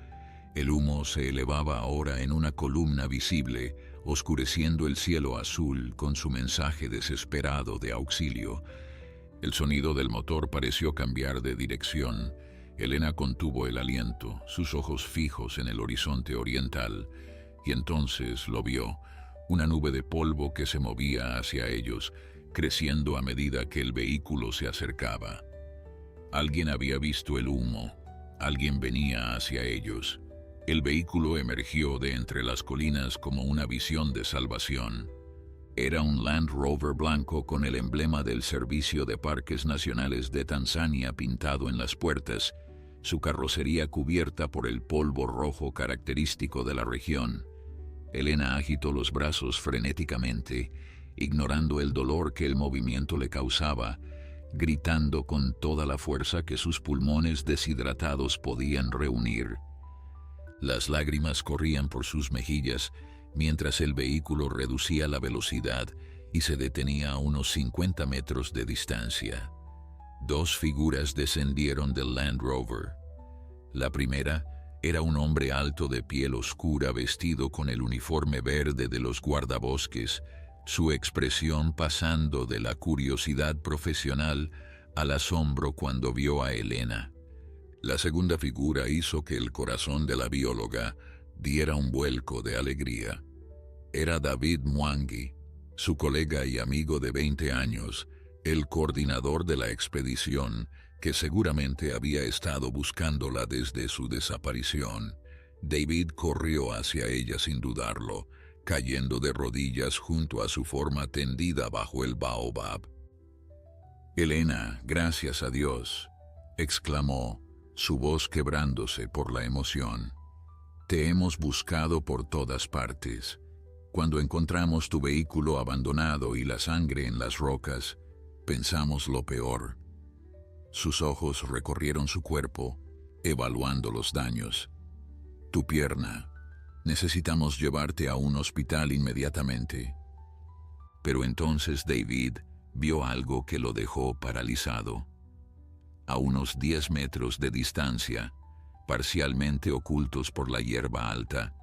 El humo se elevaba ahora en una columna visible, oscureciendo el cielo azul con su mensaje desesperado de auxilio. El sonido del motor pareció cambiar de dirección. Elena contuvo el aliento, sus ojos fijos en el horizonte oriental, y entonces lo vio, una nube de polvo que se movía hacia ellos, creciendo a medida que el vehículo se acercaba. Alguien había visto el humo, alguien venía hacia ellos. El vehículo emergió de entre las colinas como una visión de salvación. Era un Land Rover blanco con el emblema del Servicio de Parques Nacionales de Tanzania pintado en las puertas, su carrocería cubierta por el polvo rojo característico de la región. Elena agitó los brazos frenéticamente, ignorando el dolor que el movimiento le causaba, gritando con toda la fuerza que sus pulmones deshidratados podían reunir. Las lágrimas corrían por sus mejillas mientras el vehículo reducía la velocidad y se detenía a unos 50 metros de distancia. Dos figuras descendieron del Land Rover. La primera era un hombre alto de piel oscura vestido con el uniforme verde de los guardabosques, su expresión pasando de la curiosidad profesional al asombro cuando vio a Elena. La segunda figura hizo que el corazón de la bióloga diera un vuelco de alegría. Era David Mwangi, su colega y amigo de 20 años, el coordinador de la expedición, que seguramente había estado buscándola desde su desaparición. David corrió hacia ella sin dudarlo, cayendo de rodillas junto a su forma tendida bajo el baobab. «Elena, gracias a Dios», exclamó, su voz quebrándose por la emoción. «Te hemos buscado por todas partes. Cuando encontramos tu vehículo abandonado y la sangre en las rocas, pensamos lo peor». Sus ojos recorrieron su cuerpo, evaluando los daños. «Tu pierna. Necesitamos llevarte a un hospital inmediatamente». Pero entonces David vio algo que lo dejó paralizado. A unos 10 metros de distancia, parcialmente ocultos por la hierba alta,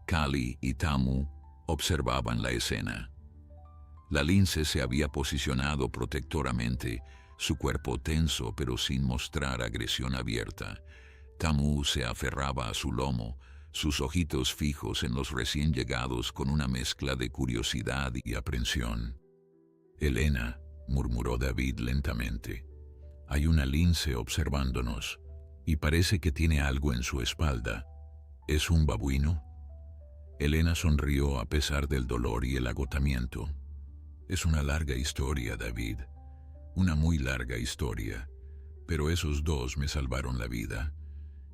Kali y Tamu observaban la escena. La lince se había posicionado protectoramente, su cuerpo tenso pero sin mostrar agresión abierta. Tamu se aferraba a su lomo, sus ojitos fijos en los recién llegados con una mezcla de curiosidad y aprensión. «Elena», murmuró David lentamente, «hay una lince observándonos, y parece que tiene algo en su espalda. ¿Es un babuino?» Elena sonrió a pesar del dolor y el agotamiento. «Es una larga historia, David. Una muy larga historia. Pero esos dos me salvaron la vida.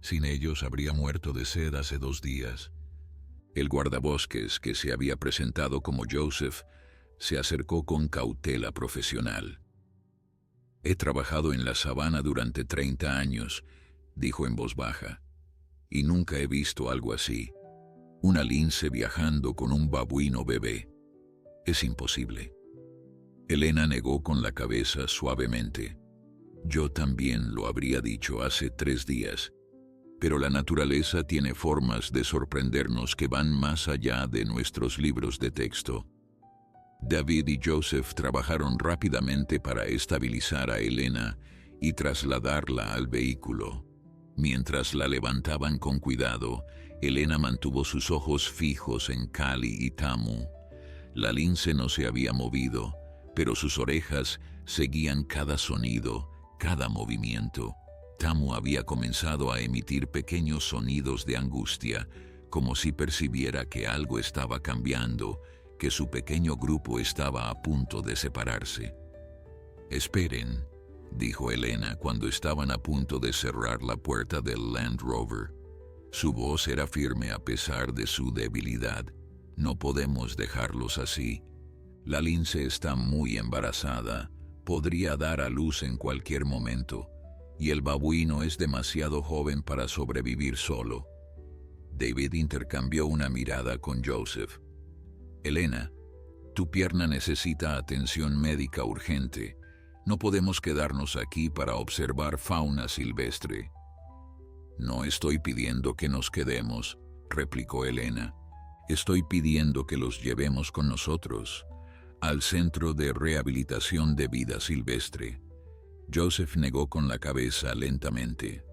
Sin ellos habría muerto de sed hace 2 días». El guardabosques, que se había presentado como Joseph, se acercó con cautela profesional. «He trabajado en la sabana durante 30 años», dijo en voz baja, «y nunca he visto algo así. Una lince viajando con un babuino bebé. Es imposible». Elena negó con la cabeza suavemente. «Yo también lo habría dicho hace 3 días. Pero la naturaleza tiene formas de sorprendernos que van más allá de nuestros libros de texto». David y Joseph trabajaron rápidamente para estabilizar a Elena y trasladarla al vehículo. Mientras la levantaban con cuidado, Elena mantuvo sus ojos fijos en Kali y Tamu. La lince no se había movido, pero sus orejas seguían cada sonido, cada movimiento. Tamu había comenzado a emitir pequeños sonidos de angustia, como si percibiera que algo estaba cambiando, que su pequeño grupo estaba a punto de separarse. «Esperen», dijo Elena cuando estaban a punto de cerrar la puerta del Land Rover. Su voz era firme a pesar de su debilidad. «No podemos dejarlos así. La lince está muy embarazada, podría dar a luz en cualquier momento, y el babuino es demasiado joven para sobrevivir solo». David intercambió una mirada con Joseph. «Elena, tu pierna necesita atención médica urgente. No podemos quedarnos aquí para observar fauna silvestre». «No estoy pidiendo que nos quedemos», replicó Elena. «Estoy pidiendo que los llevemos con nosotros al Centro de Rehabilitación de Vida Silvestre». Joseph negó con la cabeza lentamente.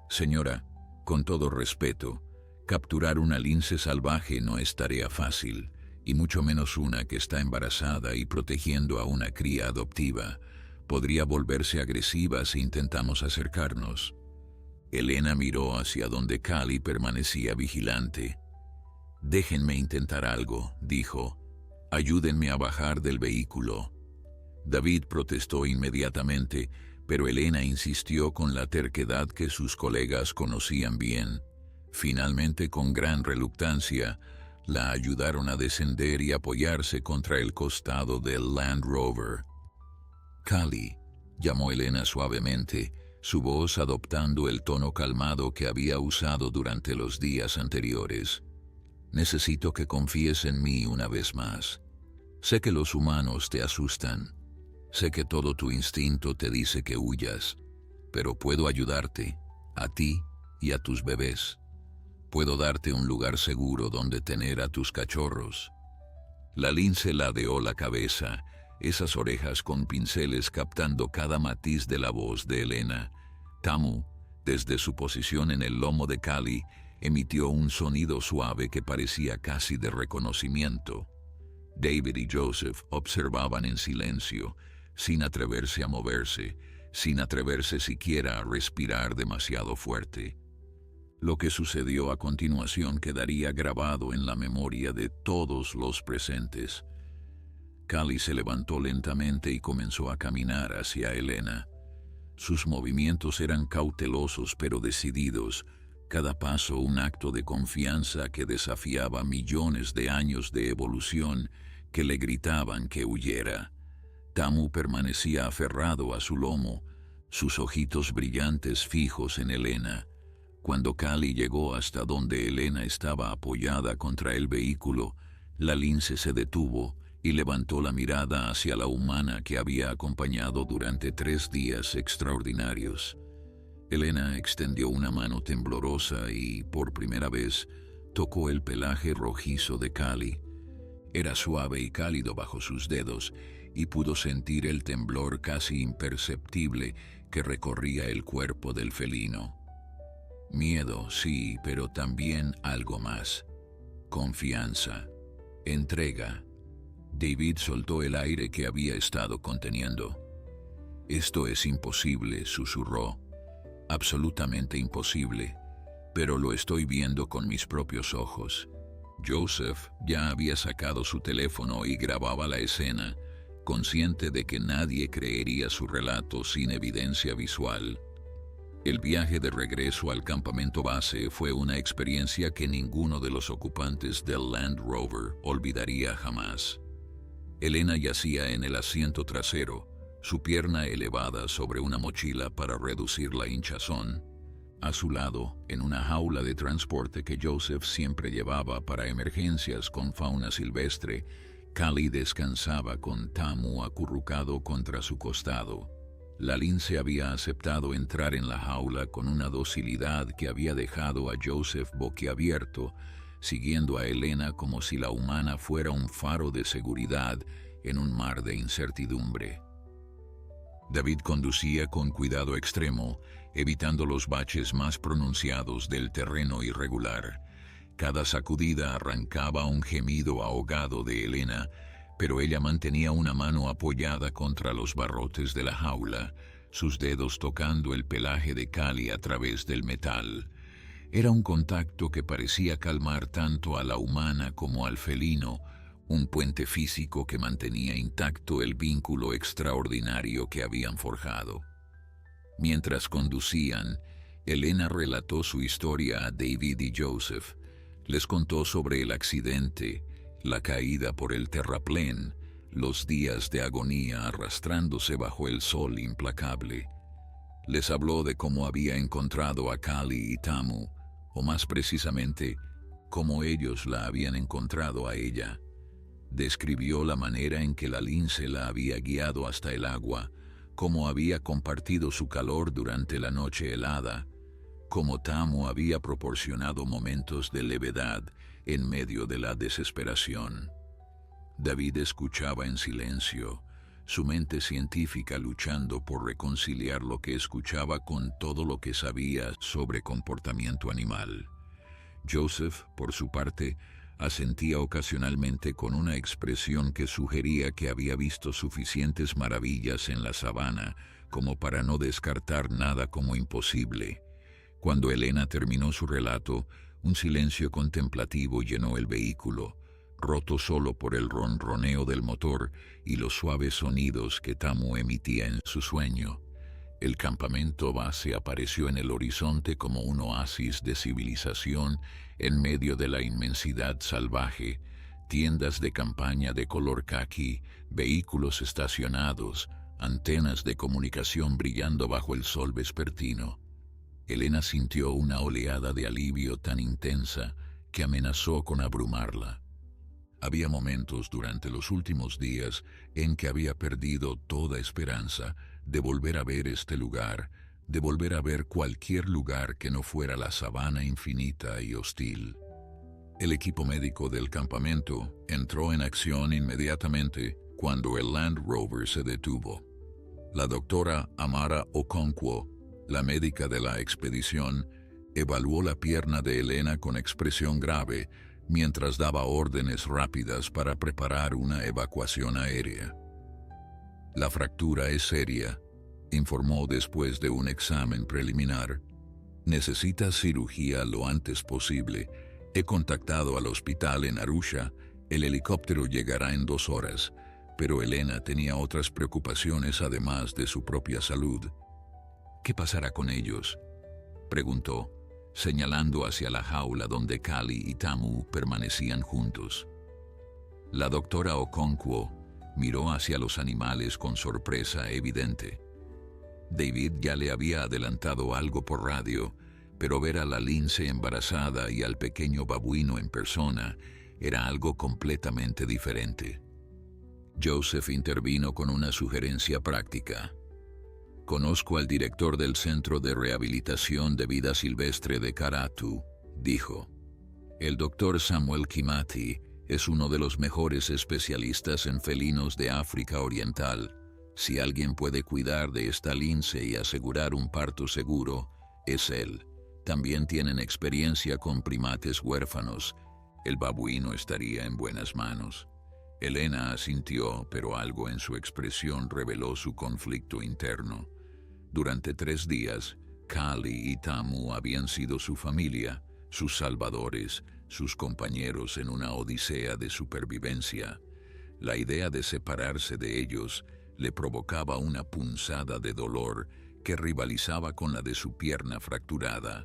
«Señora, con todo respeto, capturar una lince salvaje no es tarea fácil, y mucho menos una que está embarazada y protegiendo a una cría adoptiva. Podría volverse agresiva si intentamos acercarnos». Elena miró hacia donde Callie permanecía vigilante. «Déjenme intentar algo», dijo. «Ayúdenme a bajar del vehículo». David protestó inmediatamente, pero Elena insistió con la terquedad que sus colegas conocían bien. Finalmente, con gran reluctancia, la ayudaron a descender y apoyarse contra el costado del Land Rover. «Callie», llamó Elena suavemente, su voz adoptando el tono calmado que había usado durante los días anteriores. «Necesito que confíes en mí una vez más. Sé que los humanos te asustan. Sé que todo tu instinto te dice que huyas, pero puedo ayudarte, a ti y a tus bebés. Puedo darte un lugar seguro donde tener a tus cachorros». La lince ladeó la cabeza, esas orejas con pinceles captando cada matiz de la voz de Elena. Tamu, desde su posición en el lomo de Callie, emitió un sonido suave que parecía casi de reconocimiento. David y Joseph observaban en silencio, sin atreverse a moverse, sin atreverse siquiera a respirar demasiado fuerte. Lo que sucedió a continuación quedaría grabado en la memoria de todos los presentes. Callie se levantó lentamente y comenzó a caminar hacia Elena. Sus movimientos eran cautelosos pero decididos, cada paso un acto de confianza que desafiaba millones de años de evolución que le gritaban que huyera. Tamu permanecía aferrado a su lomo, sus ojitos brillantes fijos en Elena. Cuando Callie llegó hasta donde Elena estaba apoyada contra el vehículo, la lince se detuvo y levantó la mirada hacia la humana que había acompañado durante 3 días extraordinarios. Elena extendió una mano temblorosa y, por primera vez, tocó el pelaje rojizo de Callie. Era suave y cálido bajo sus dedos, y pudo sentir el temblor casi imperceptible que recorría el cuerpo del felino. Miedo, sí, pero también algo más. Confianza. Entrega. David soltó el aire que había estado conteniendo. «Esto es imposible», susurró. «Absolutamente imposible, pero lo estoy viendo con mis propios ojos». Joseph ya había sacado su teléfono y grababa la escena, consciente de que nadie creería su relato sin evidencia visual. El viaje de regreso al campamento base fue una experiencia que ninguno de los ocupantes del Land Rover olvidaría jamás. Elena yacía en el asiento trasero, su pierna elevada sobre una mochila para reducir la hinchazón. A su lado, en una jaula de transporte que Joseph siempre llevaba para emergencias con fauna silvestre, Callie descansaba con Tamu acurrucado contra su costado. La lince había aceptado entrar en la jaula con una docilidad que había dejado a Joseph boquiabierto, siguiendo a Elena como si la humana fuera un faro de seguridad en un mar de incertidumbre. David conducía con cuidado extremo, evitando los baches más pronunciados del terreno irregular. Cada sacudida arrancaba un gemido ahogado de Elena, pero ella mantenía una mano apoyada contra los barrotes de la jaula, sus dedos tocando el pelaje de Callie a través del metal. Era un contacto que parecía calmar tanto a la humana como al felino, un puente físico que mantenía intacto el vínculo extraordinario que habían forjado. Mientras conducían, Elena relató su historia a David y Joseph. Les contó sobre el accidente, la caída por el terraplén, los días de agonía arrastrándose bajo el sol implacable. Les habló de cómo había encontrado a Callie y Tamu, o más precisamente, cómo ellos la habían encontrado a ella. Describió la manera en que la lince la había guiado hasta el agua, cómo había compartido su calor durante la noche helada, cómo Tamu había proporcionado momentos de levedad en medio de la desesperación. David escuchaba en silencio, su mente científica luchando por reconciliar lo que escuchaba con todo lo que sabía sobre comportamiento animal. Joseph, por su parte, asentía ocasionalmente con una expresión que sugería que había visto suficientes maravillas en la sabana como para no descartar nada como imposible. Cuando Elena terminó su relato, un silencio contemplativo llenó el vehículo, roto solo por el ronroneo del motor y los suaves sonidos que Tamu emitía en su sueño. El campamento base apareció en el horizonte como un oasis de civilización en medio de la inmensidad salvaje, tiendas de campaña de color caqui, vehículos estacionados, antenas de comunicación brillando bajo el sol vespertino. Elena sintió una oleada de alivio tan intensa que amenazó con abrumarla. Había momentos durante los últimos días en que había perdido toda esperanza de volver a ver este lugar, de volver a ver cualquier lugar que no fuera la sabana infinita y hostil. El equipo médico del campamento entró en acción inmediatamente cuando el Land Rover se detuvo. La doctora Amara Okonkwo, la médica de la expedición, evaluó la pierna de Elena con expresión grave mientras daba órdenes rápidas para preparar una evacuación aérea. La fractura es seria, informó después de un examen preliminar. Necesita cirugía lo antes posible. He contactado al hospital en Arusha. El helicóptero llegará en 2 horas, pero Elena tenía otras preocupaciones además de su propia salud. ¿Qué pasará con ellos?, preguntó, señalando hacia la jaula donde Kali y Tamu permanecían juntos. La doctora Okonkwo miró hacia los animales con sorpresa evidente. David ya le había adelantado algo por radio, pero ver a la lince embarazada y al pequeño babuino en persona era algo completamente diferente. Joseph intervino con una sugerencia práctica. «Conozco al director del Centro de Rehabilitación de Vida Silvestre de Karatu», dijo. «El Dr. Samuel Kimati es uno de los mejores especialistas en felinos de África Oriental. Si alguien puede cuidar de esta lince y asegurar un parto seguro, es él. También tienen experiencia con primates huérfanos. El babuino estaría en buenas manos». Elena asintió, pero algo en su expresión reveló su conflicto interno. Durante 3 días, Kali y Tamu habían sido su familia, sus salvadores, sus compañeros en una odisea de supervivencia. La idea de separarse de ellos le provocaba una punzada de dolor que rivalizaba con la de su pierna fracturada.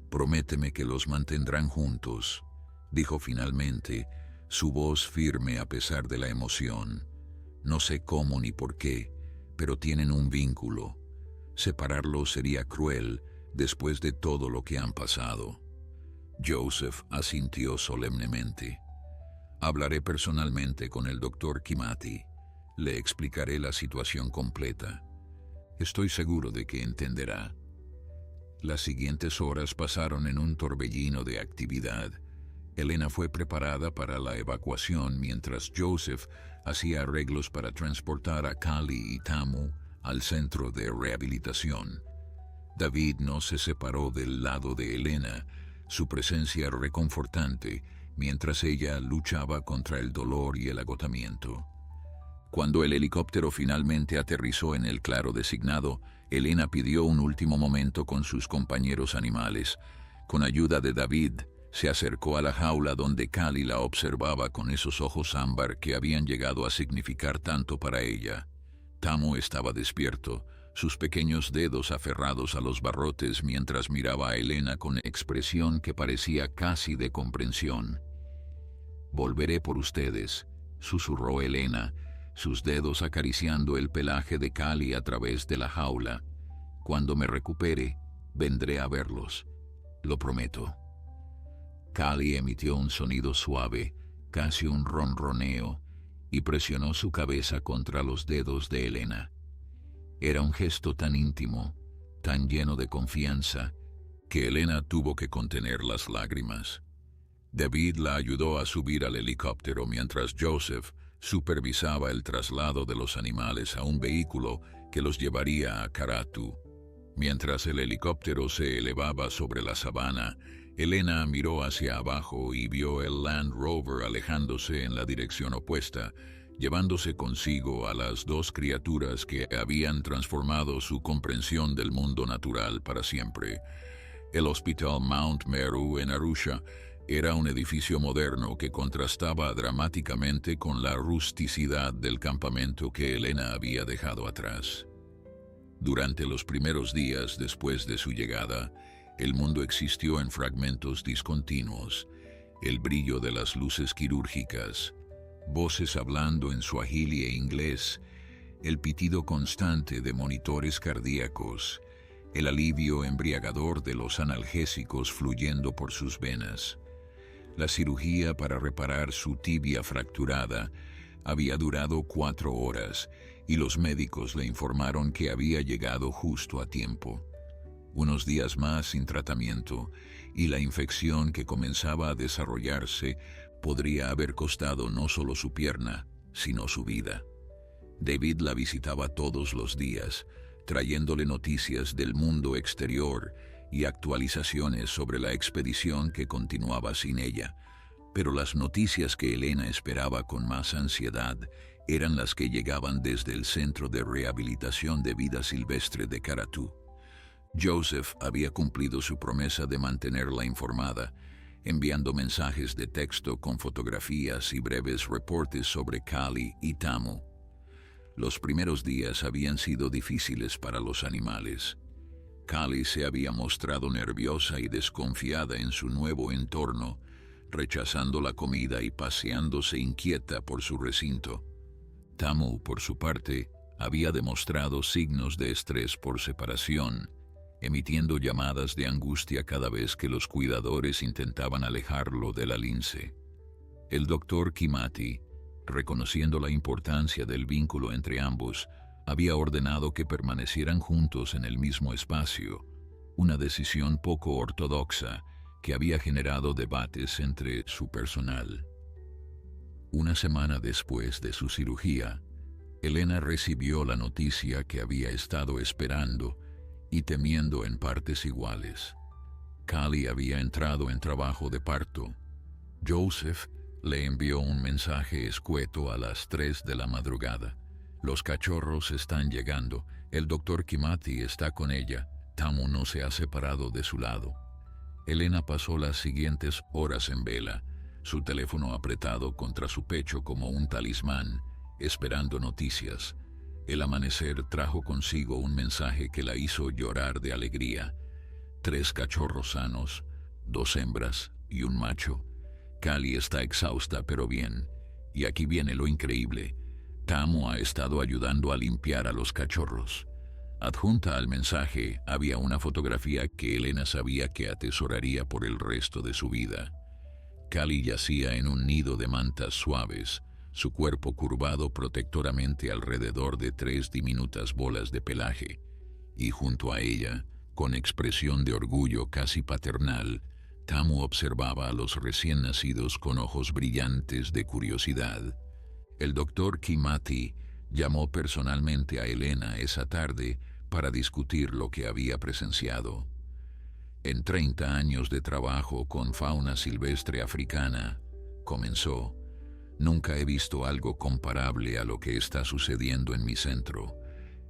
«Prométeme que los mantendrán juntos», dijo finalmente, su voz firme a pesar de la emoción. «No sé cómo ni por qué, pero tienen un vínculo. Separarlos sería cruel después de todo lo que han pasado». Joseph asintió solemnemente. «Hablaré personalmente con el doctor Kimati. Le explicaré la situación completa. Estoy seguro de que entenderá». Las siguientes horas pasaron en un torbellino de actividad. Elena fue preparada para la evacuación mientras Joseph hacía arreglos para transportar a Kali y Tamu al centro de rehabilitación. David no se separó del lado de Elena, su presencia reconfortante, mientras ella luchaba contra el dolor y el agotamiento. Cuando el helicóptero finalmente aterrizó en el claro designado, Elena pidió un último momento con sus compañeros animales. Con ayuda de David, se acercó a la jaula donde Kali la observaba con esos ojos ámbar que habían llegado a significar tanto para ella. Tamu estaba despierto, sus pequeños dedos aferrados a los barrotes mientras miraba a Elena con expresión que parecía casi de comprensión. «Volveré por ustedes», susurró Elena, sus dedos acariciando el pelaje de Kali a través de la jaula. «Cuando me recupere, vendré a verlos. Lo prometo». Kali emitió un sonido suave, casi un ronroneo, y presionó su cabeza contra los dedos de Elena. Era un gesto tan íntimo, tan lleno de confianza, que Elena tuvo que contener las lágrimas. David la ayudó a subir al helicóptero mientras Joseph supervisaba el traslado de los animales a un vehículo que los llevaría a Karatu. Mientras el helicóptero se elevaba sobre la sabana, Elena miró hacia abajo y vio el Land Rover alejándose en la dirección opuesta, llevándose consigo a las 2 criaturas que habían transformado su comprensión del mundo natural para siempre. El Hospital Mount Meru en Arusha era un edificio moderno que contrastaba dramáticamente con la rusticidad del campamento que Elena había dejado atrás. Durante los primeros días después de su llegada, el mundo existió en fragmentos discontinuos, el brillo de las luces quirúrgicas, voces hablando en suajili e inglés, el pitido constante de monitores cardíacos, el alivio embriagador de los analgésicos fluyendo por sus venas. La cirugía para reparar su tibia fracturada había durado 4 horas y los médicos le informaron que había llegado justo a tiempo. Unos días más sin tratamiento y la infección que comenzaba a desarrollarse podría haber costado no solo su pierna, sino su vida. David la visitaba todos los días, trayéndole noticias del mundo exterior y actualizaciones sobre la expedición que continuaba sin ella. Pero las noticias que Elena esperaba con más ansiedad eran las que llegaban desde el Centro de Rehabilitación de Vida Silvestre de Karatú. Joseph había cumplido su promesa de mantenerla informada, enviando mensajes de texto con fotografías y breves reportes sobre Kali y Tamu. Los primeros días habían sido difíciles para los animales. Kali se había mostrado nerviosa y desconfiada en su nuevo entorno, rechazando la comida y paseándose inquieta por su recinto. Tamu, por su parte, había demostrado signos de estrés por separación, emitiendo llamadas de angustia cada vez que los cuidadores intentaban alejarlo de la lince. El doctor Kimati, reconociendo la importancia del vínculo entre ambos, había ordenado que permanecieran juntos en el mismo espacio, una decisión poco ortodoxa que había generado debates entre su personal. Una semana después de su cirugía, Elena recibió la noticia que había estado esperando y temiendo en partes iguales. Kali había entrado en trabajo de parto. Joseph le envió un mensaje escueto a las 3 de la madrugada. Los cachorros están llegando. El doctor Kimati está con ella. Tamu no se ha separado de su lado. Elena pasó las siguientes horas en vela, su teléfono apretado contra su pecho como un talismán, esperando noticias. El amanecer trajo consigo un mensaje que la hizo llorar de alegría. 3 cachorros sanos, 2 hembras y un macho. Kali está exhausta pero bien. Y aquí viene lo increíble. Tamu ha estado ayudando a limpiar a los cachorros. Adjunta al mensaje había una fotografía que Elena sabía que atesoraría por el resto de su vida. Kali yacía en un nido de mantas suaves, su cuerpo curvado protectoramente alrededor de 3 diminutas bolas de pelaje, y junto a ella, con expresión de orgullo casi paternal, Tamu observaba a los recién nacidos con ojos brillantes de curiosidad. El doctor Kimati llamó personalmente a Elena esa tarde para discutir lo que había presenciado. En 30 años de trabajo con fauna silvestre africana, comenzó, nunca he visto algo comparable a lo que está sucediendo en mi centro.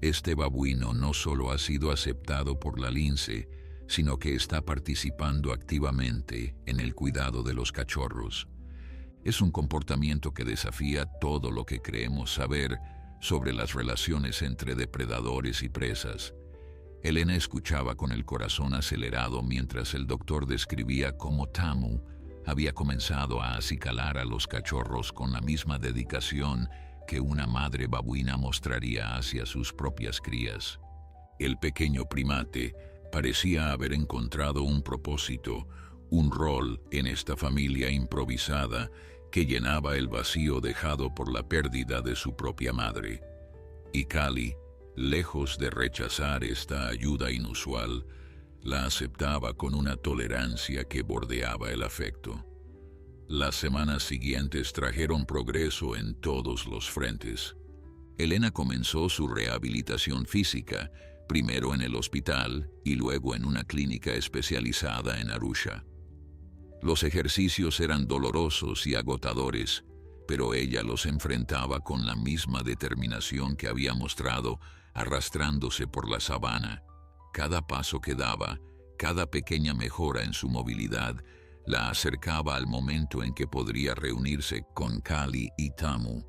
Este babuino no solo ha sido aceptado por la lince, sino que está participando activamente en el cuidado de los cachorros. Es un comportamiento que desafía todo lo que creemos saber sobre las relaciones entre depredadores y presas. Elena escuchaba con el corazón acelerado mientras el doctor describía cómo Tamu había comenzado a acicalar a los cachorros con la misma dedicación que una madre babuina mostraría hacia sus propias crías. El pequeño primate parecía haber encontrado un propósito, un rol en esta familia improvisada que llenaba el vacío dejado por la pérdida de su propia madre. Y Kali, lejos de rechazar esta ayuda inusual, la aceptaba con una tolerancia que bordeaba el afecto. Las semanas siguientes trajeron progreso en todos los frentes. Elena comenzó su rehabilitación física, primero en el hospital y luego en una clínica especializada en Arusha. Los ejercicios eran dolorosos y agotadores, pero ella los enfrentaba con la misma determinación que había mostrado arrastrándose por la sabana. Cada paso que daba Cada pequeña mejora en su movilidad la acercaba al momento en que podría reunirse con Kali y Tamu.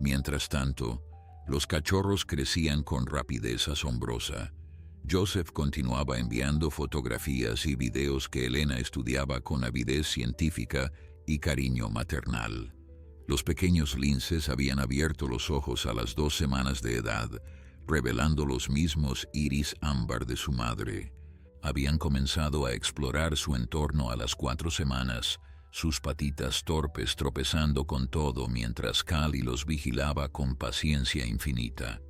Mientras tanto, los cachorros crecían con rapidez asombrosa. Joseph continuaba enviando fotografías y videos que Elena estudiaba con avidez científica y cariño maternal. Los pequeños linces habían abierto los ojos a las 2 semanas de edad, revelando los mismos iris ámbar de su madre. Habían comenzado a explorar su entorno a las 4 semanas, sus patitas torpes tropezando con todo mientras Kali los vigilaba con paciencia infinita.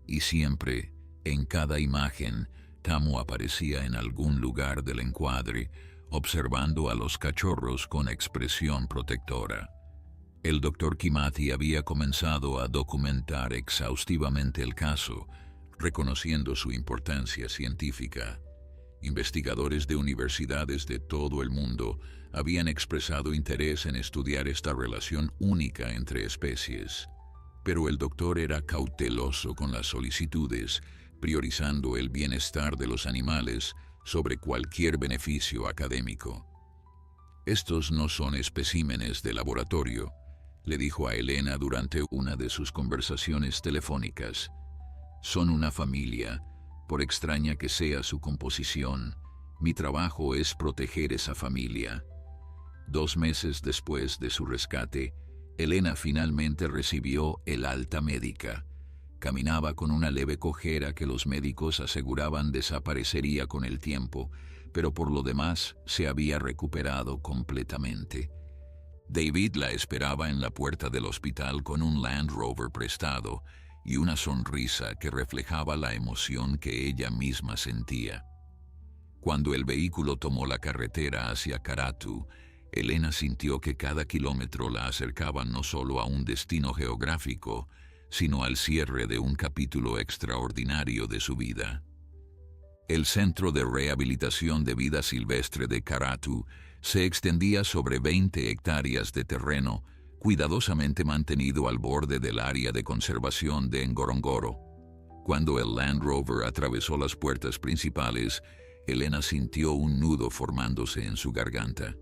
Y siempre, en cada imagen, Tamu aparecía en algún lugar del encuadre, observando a los cachorros con expresión protectora. El Dr. Kimathi había comenzado a documentar exhaustivamente el caso, reconociendo su importancia científica. Investigadores de universidades de todo el mundo habían expresado interés en estudiar esta relación única entre especies. Pero el doctor era cauteloso con las solicitudes, priorizando el bienestar de los animales sobre cualquier beneficio académico. «Estos no son especímenes de laboratorio», le dijo a Elena durante una de sus conversaciones telefónicas. «Son una familia, por extraña que sea su composición. Mi trabajo es proteger esa familia». 2 meses después de su rescate, Elena finalmente recibió el alta médica. Caminaba con una leve cojera que los médicos aseguraban desaparecería con el tiempo, pero por lo demás se había recuperado completamente. David la esperaba en la puerta del hospital con un Land Rover prestado y una sonrisa que reflejaba la emoción que ella misma sentía. Cuando el vehículo tomó la carretera hacia Karatu, Elena sintió que cada kilómetro la acercaba no solo a un destino geográfico, sino al cierre de un capítulo extraordinario de su vida. El Centro de Rehabilitación de Vida Silvestre de Karatu se extendía sobre 20 hectáreas de terreno, cuidadosamente mantenido al borde del área de conservación de Ngorongoro. Cuando el Land Rover atravesó las puertas principales, Elena sintió un nudo formándose en su garganta.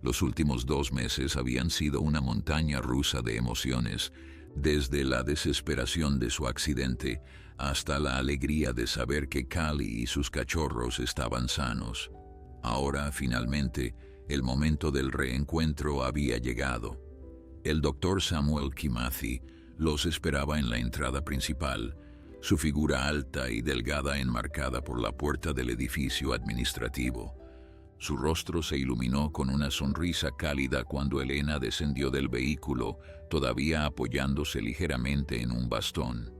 Los últimos 2 meses habían sido una montaña rusa de emociones, desde la desesperación de su accidente hasta la alegría de saber que Kali y sus cachorros estaban sanos. Ahora, finalmente, el momento del reencuentro había llegado. El Dr. Samuel Kimathi los esperaba en la entrada principal, su figura alta y delgada enmarcada por la puerta del edificio administrativo. Su rostro se iluminó con una sonrisa cálida cuando Elena descendió del vehículo, todavía apoyándose ligeramente en un bastón.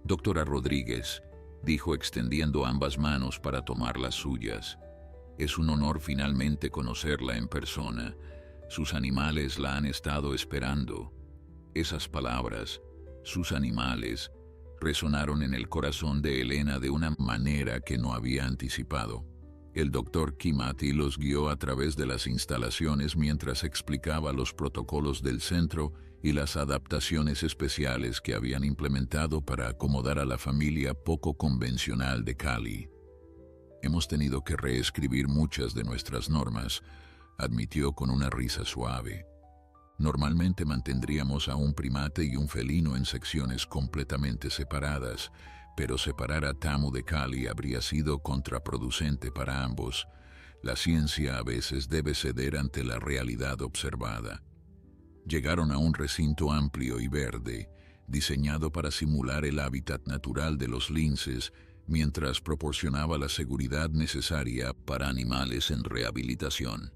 «Doctora Rodríguez», dijo extendiendo ambas manos para tomar las suyas. «Es un honor finalmente conocerla en persona. Sus animales la han estado esperando». Esas palabras, «sus animales», resonaron en el corazón de Elena de una manera que no había anticipado. El Dr. Kimathi los guió a través de las instalaciones mientras explicaba los protocolos del centro y las adaptaciones especiales que habían implementado para acomodar a la familia poco convencional de Kali. «Hemos tenido que reescribir muchas de nuestras normas», admitió con una risa suave. «Normalmente mantendríamos a un primate y un felino en secciones completamente separadas, pero separar a Tamu de Kali habría sido contraproducente para ambos. La ciencia a veces debe ceder ante la realidad observada». Llegaron a un recinto amplio y verde, diseñado para simular el hábitat natural de los linces, mientras proporcionaba la seguridad necesaria para animales en rehabilitación.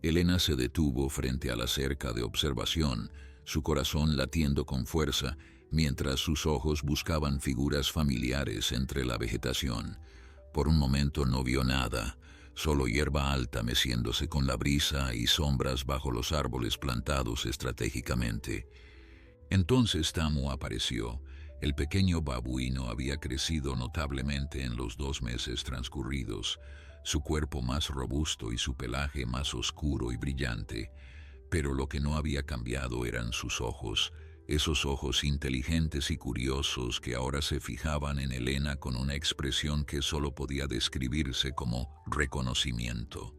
Elena se detuvo frente a la cerca de observación, su corazón latiendo con fuerza, mientras sus ojos buscaban figuras familiares entre la vegetación. Por un momento no vio nada, solo hierba alta meciéndose con la brisa y sombras bajo los árboles plantados estratégicamente. Entonces Tamu apareció. El pequeño babuino había crecido notablemente en los 2 meses transcurridos, su cuerpo más robusto y su pelaje más oscuro y brillante. Pero lo que no había cambiado eran sus ojos. esos ojos inteligentes y curiosos que ahora se fijaban en Elena con una expresión que solo podía describirse como reconocimiento.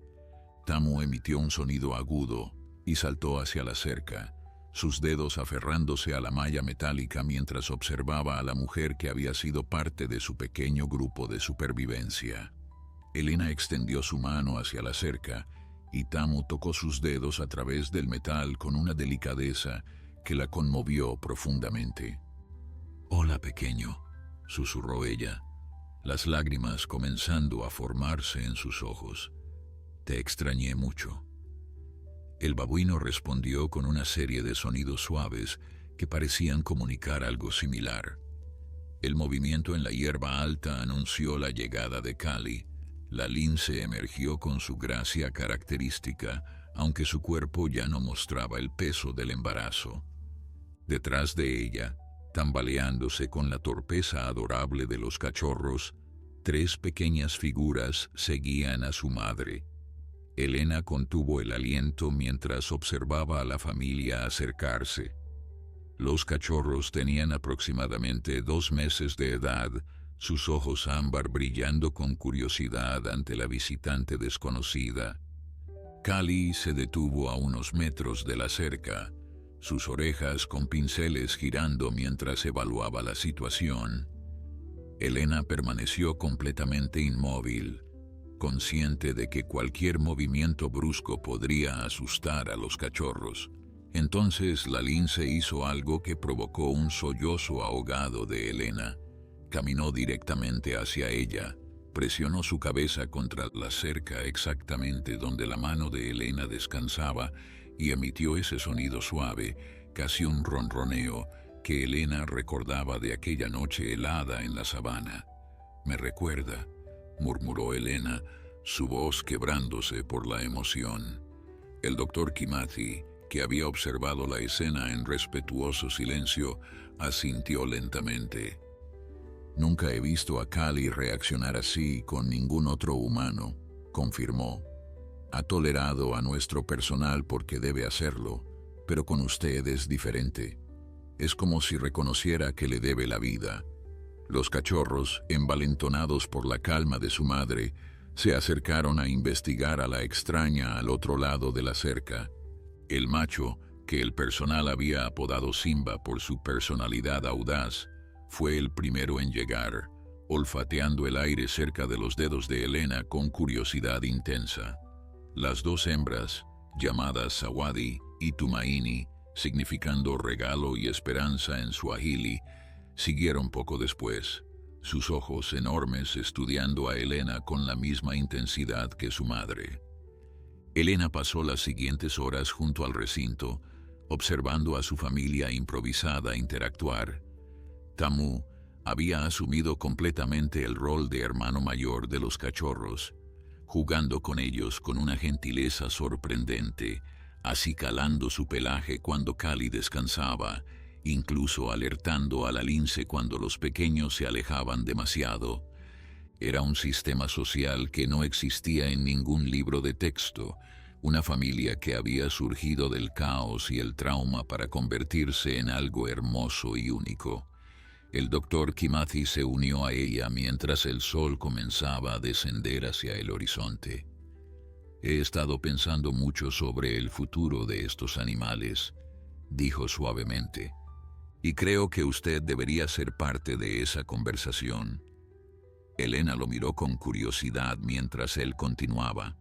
Tamu emitió un sonido agudo y saltó hacia la cerca, sus dedos aferrándose a la malla metálica mientras observaba a la mujer que había sido parte de su pequeño grupo de supervivencia. Elena extendió su mano hacia la cerca y Tamu tocó sus dedos a través del metal con una delicadeza que la conmovió profundamente. «Hola, pequeño», susurró ella, las lágrimas comenzando a formarse en sus ojos. «Te extrañé mucho». El babuino respondió con una serie de sonidos suaves que parecían comunicar algo similar. El movimiento en la hierba alta anunció la llegada de Kali. La lince emergió con su gracia característica, aunque su cuerpo ya no mostraba el peso del embarazo. Detrás de ella, tambaleándose con la torpeza adorable de los cachorros, 3 pequeñas figuras seguían a su madre. Elena contuvo el aliento mientras observaba a la familia acercarse. Los cachorros tenían aproximadamente 2 meses de edad, sus ojos ámbar brillando con curiosidad ante la visitante desconocida. Kali se detuvo a unos metros de la cerca, sus orejas con pinceles girando mientras evaluaba la situación. Elena permaneció completamente inmóvil, consciente de que cualquier movimiento brusco podría asustar a los cachorros. Entonces la lince hizo algo que provocó un sollozo ahogado de Elena. Caminó directamente hacia ella, presionó su cabeza contra la cerca exactamente donde la mano de Elena descansaba y emitió ese sonido suave, casi un ronroneo, que Elena recordaba de aquella noche helada en la sabana. «Me recuerda», murmuró Elena, su voz quebrándose por la emoción. El doctor Kimathi, que había observado la escena en respetuoso silencio, asintió lentamente. «Nunca he visto a Kali reaccionar así con ningún otro humano», confirmó. «Ha tolerado a nuestro personal porque debe hacerlo, pero con usted es diferente. Es como si reconociera que le debe la vida». Los cachorros, envalentonados por la calma de su madre, se acercaron a investigar a la extraña al otro lado de la cerca. El macho, que el personal había apodado Simba por su personalidad audaz, fue el primero en llegar, olfateando el aire cerca de los dedos de Elena con curiosidad intensa. Las 2 hembras, llamadas Sawadi y Tumaini, significando regalo y esperanza en suajili, siguieron poco después, sus ojos enormes estudiando a Elena con la misma intensidad que su madre. Elena pasó las siguientes horas junto al recinto, observando a su familia improvisada interactuar. Tamu había asumido completamente el rol de hermano mayor de los cachorros, jugando con ellos con una gentileza sorprendente, acicalando su pelaje cuando Kali descansaba, incluso alertando a la lince cuando los pequeños se alejaban demasiado. Era un sistema social que no existía en ningún libro de texto, una familia que había surgido del caos y el trauma para convertirse en algo hermoso y único. El doctor Kimathi se unió a ella mientras el sol comenzaba a descender hacia el horizonte. «He estado pensando mucho sobre el futuro de estos animales», dijo suavemente. «Y creo que usted debería ser parte de esa conversación». Elena lo miró con curiosidad mientras él continuaba.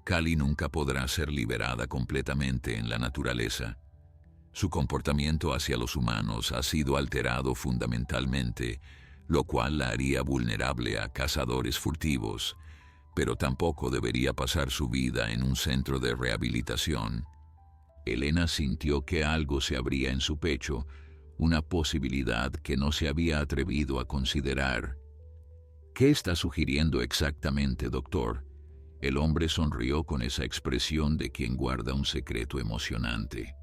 «Kali nunca podrá ser liberada completamente en la naturaleza. Su comportamiento hacia los humanos ha sido alterado fundamentalmente, lo cual la haría vulnerable a cazadores furtivos, pero tampoco debería pasar su vida en un centro de rehabilitación». Elena sintió que algo se abría en su pecho, una posibilidad que no se había atrevido a considerar. «¿Qué está sugiriendo exactamente, doctor?». El hombre sonrió con esa expresión de quien guarda un secreto emocionante.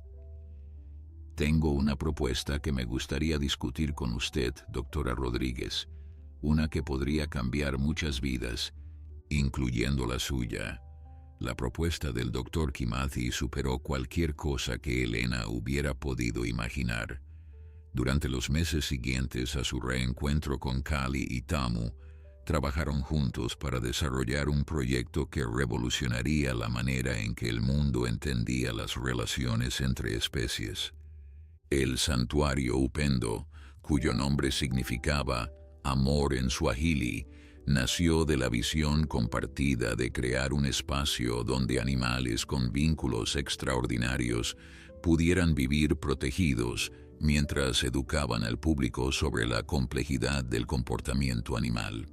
«Tengo una propuesta que me gustaría discutir con usted, doctora Rodríguez, una que podría cambiar muchas vidas, incluyendo la suya». La propuesta del Dr. Kimathi superó cualquier cosa que Elena hubiera podido imaginar. Durante los meses siguientes a su reencuentro con Kali y Tamu, trabajaron juntos para desarrollar un proyecto que revolucionaría la manera en que el mundo entendía las relaciones entre especies. El santuario Upendo, cuyo nombre significaba amor en suajili, nació de la visión compartida de crear un espacio donde animales con vínculos extraordinarios pudieran vivir protegidos mientras educaban al público sobre la complejidad del comportamiento animal.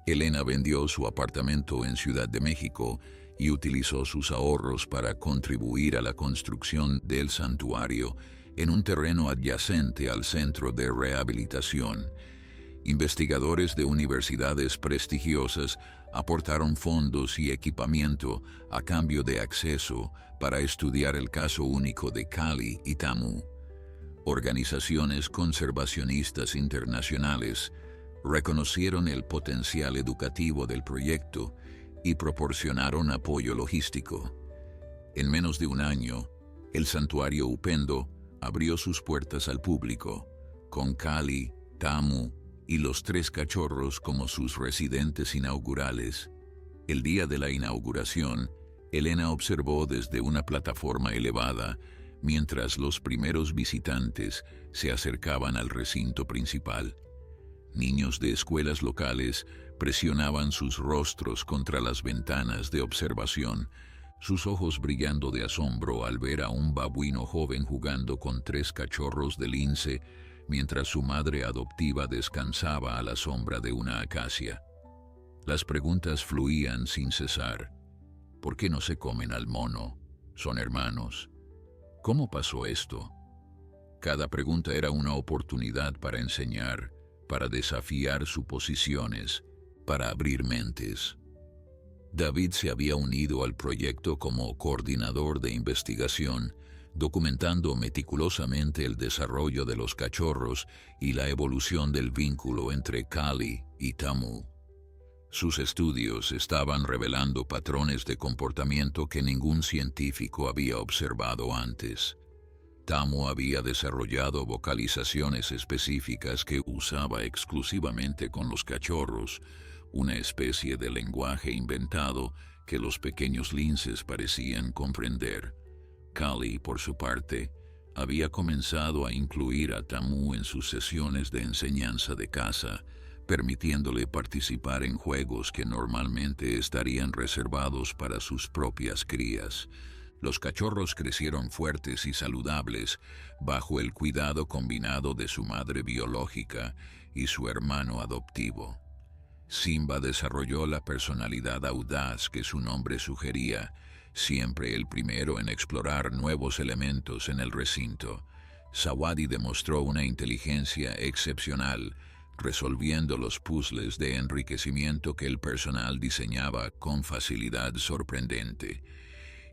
Elena vendió su apartamento en Ciudad de México y utilizó sus ahorros para contribuir a la construcción del santuario en un terreno adyacente al centro de rehabilitación. Investigadores de universidades prestigiosas aportaron fondos y equipamiento a cambio de acceso para estudiar el caso único de Kali y Tamu. Organizaciones conservacionistas internacionales reconocieron el potencial educativo del proyecto y proporcionaron apoyo logístico. En menos de un año, el santuario Upendo abrió sus puertas al público, con Kali, Tamu y los 3 cachorros como sus residentes inaugurales. El día de la inauguración, Elena observó desde una plataforma elevada mientras los primeros visitantes se acercaban al recinto principal. Niños de escuelas locales presionaban sus rostros contra las ventanas de observación, sus ojos brillando de asombro al ver a un babuino joven jugando con 3 cachorros de lince mientras su madre adoptiva descansaba a la sombra de una acacia. Las preguntas fluían sin cesar. ¿Por qué no se comen al mono? ¿Son hermanos? ¿Cómo pasó esto? Cada pregunta era una oportunidad para enseñar, para desafiar suposiciones, para abrir mentes. David se había unido al proyecto como coordinador de investigación, documentando meticulosamente el desarrollo de los cachorros y la evolución del vínculo entre Kali y Tamu. Sus estudios estaban revelando patrones de comportamiento que ningún científico había observado antes. Tamu había desarrollado vocalizaciones específicas que usaba exclusivamente con los cachorros, una especie de lenguaje inventado que los pequeños linces parecían comprender. Kali, por su parte, había comenzado a incluir a Tamu en sus sesiones de enseñanza de caza, permitiéndole participar en juegos que normalmente estarían reservados para sus propias crías. Los cachorros crecieron fuertes y saludables bajo el cuidado combinado de su madre biológica y su hermano adoptivo. Simba desarrolló la personalidad audaz que su nombre sugería, siempre el primero en explorar nuevos elementos en el recinto. Sawadi demostró una inteligencia excepcional, resolviendo los puzzles de enriquecimiento que el personal diseñaba con facilidad sorprendente.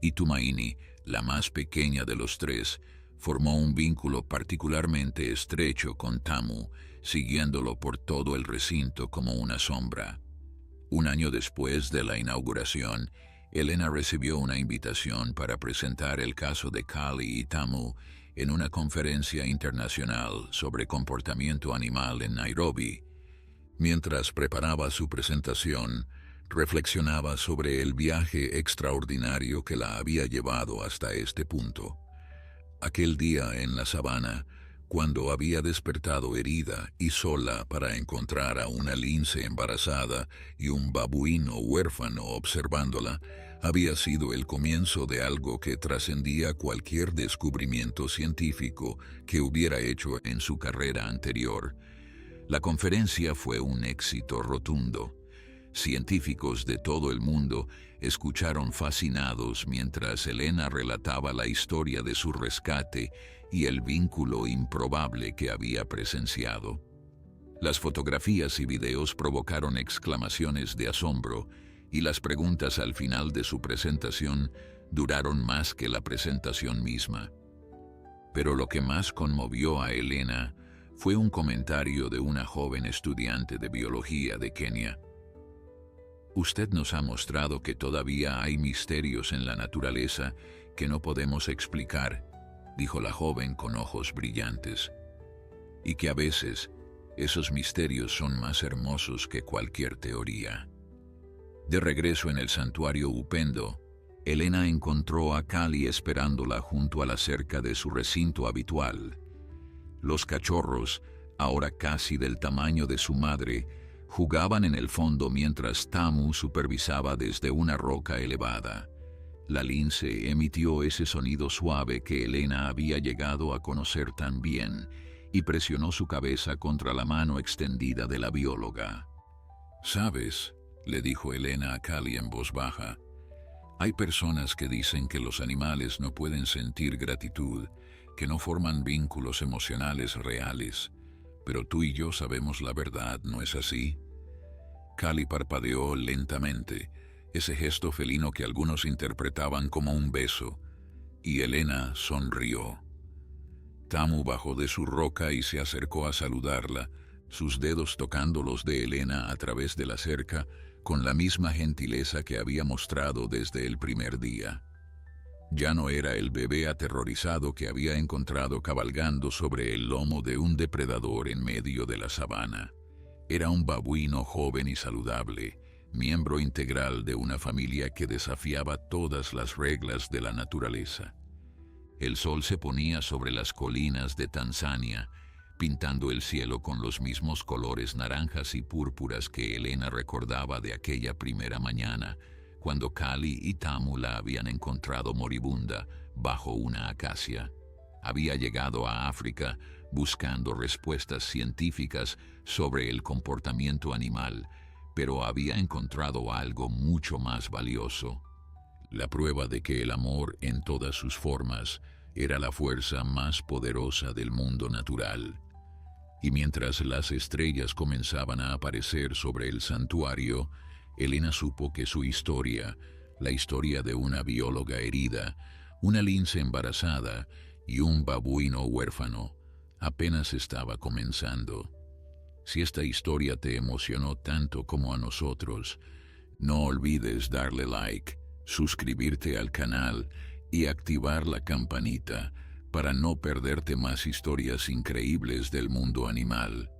Y Tumaini, la más pequeña de los 3, formó un vínculo particularmente estrecho con Tamu, siguiéndolo por todo el recinto como una sombra. Un año después de la inauguración, Elena recibió una invitación para presentar el caso de Kali y Tamu en una conferencia internacional sobre comportamiento animal en Nairobi. Mientras preparaba su presentación, reflexionaba sobre el viaje extraordinario que la había llevado hasta este punto. Aquel día en la sabana, cuando había despertado herida y sola para encontrar a una lince embarazada y un babuino huérfano observándola, había sido el comienzo de algo que trascendía cualquier descubrimiento científico que hubiera hecho en su carrera anterior. La conferencia fue un éxito rotundo. Científicos de todo el mundo escucharon fascinados mientras Elena relataba la historia de su rescate y el vínculo improbable que había presenciado. Las fotografías y videos provocaron exclamaciones de asombro, y las preguntas al final de su presentación duraron más que la presentación misma. Pero lo que más conmovió a Elena fue un comentario de una joven estudiante de biología de Kenia. Usted nos ha mostrado que todavía hay misterios en la naturaleza que no podemos explicar, dijo la joven con ojos brillantes, y que a veces esos misterios son más hermosos que cualquier teoría. De regreso en el santuario Upendo, Elena encontró a Kali esperándola junto a la cerca de su recinto habitual. Los cachorros, ahora casi del tamaño de su madre, jugaban en el fondo mientras Tamu supervisaba desde una roca elevada. La lince emitió ese sonido suave que Elena había llegado a conocer tan bien y presionó su cabeza contra la mano extendida de la bióloga. «¿Sabes?», le dijo Elena a Kali en voz baja. «Hay personas que dicen que los animales no pueden sentir gratitud, que no forman vínculos emocionales reales. Pero tú y yo sabemos la verdad, ¿no es así?». Kali parpadeó lentamente, ese gesto felino que algunos interpretaban como un beso, y Elena sonrió. Tamu bajó de su roca y se acercó a saludarla, sus dedos tocando los de Elena a través de la cerca, con la misma gentileza que había mostrado desde el primer día. Ya no era el bebé aterrorizado que había encontrado cabalgando sobre el lomo de un depredador en medio de la sabana. Era un babuino joven y saludable, miembro integral de una familia que desafiaba todas las reglas de la naturaleza. El sol se ponía sobre las colinas de Tanzania, pintando el cielo con los mismos colores naranjas y púrpuras que Elena recordaba de aquella primera mañana, cuando Kali y Tamu la habían encontrado moribunda bajo una acacia. Había llegado a África buscando respuestas científicas sobre el comportamiento animal, pero había encontrado algo mucho más valioso: la prueba de que el amor en todas sus formas era la fuerza más poderosa del mundo natural. Y mientras las estrellas comenzaban a aparecer sobre el santuario, Elena supo que su historia, la historia de una bióloga herida, una lince embarazada y un babuino huérfano, apenas estaba comenzando. Si esta historia te emocionó tanto como a nosotros, no olvides darle like, suscribirte al canal y activar la campanita para no perderte más historias increíbles del mundo animal.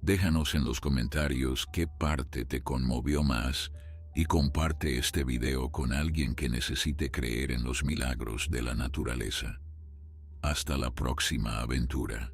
Déjanos en los comentarios qué parte te conmovió más y comparte este video con alguien que necesite creer en los milagros de la naturaleza. Hasta la próxima aventura.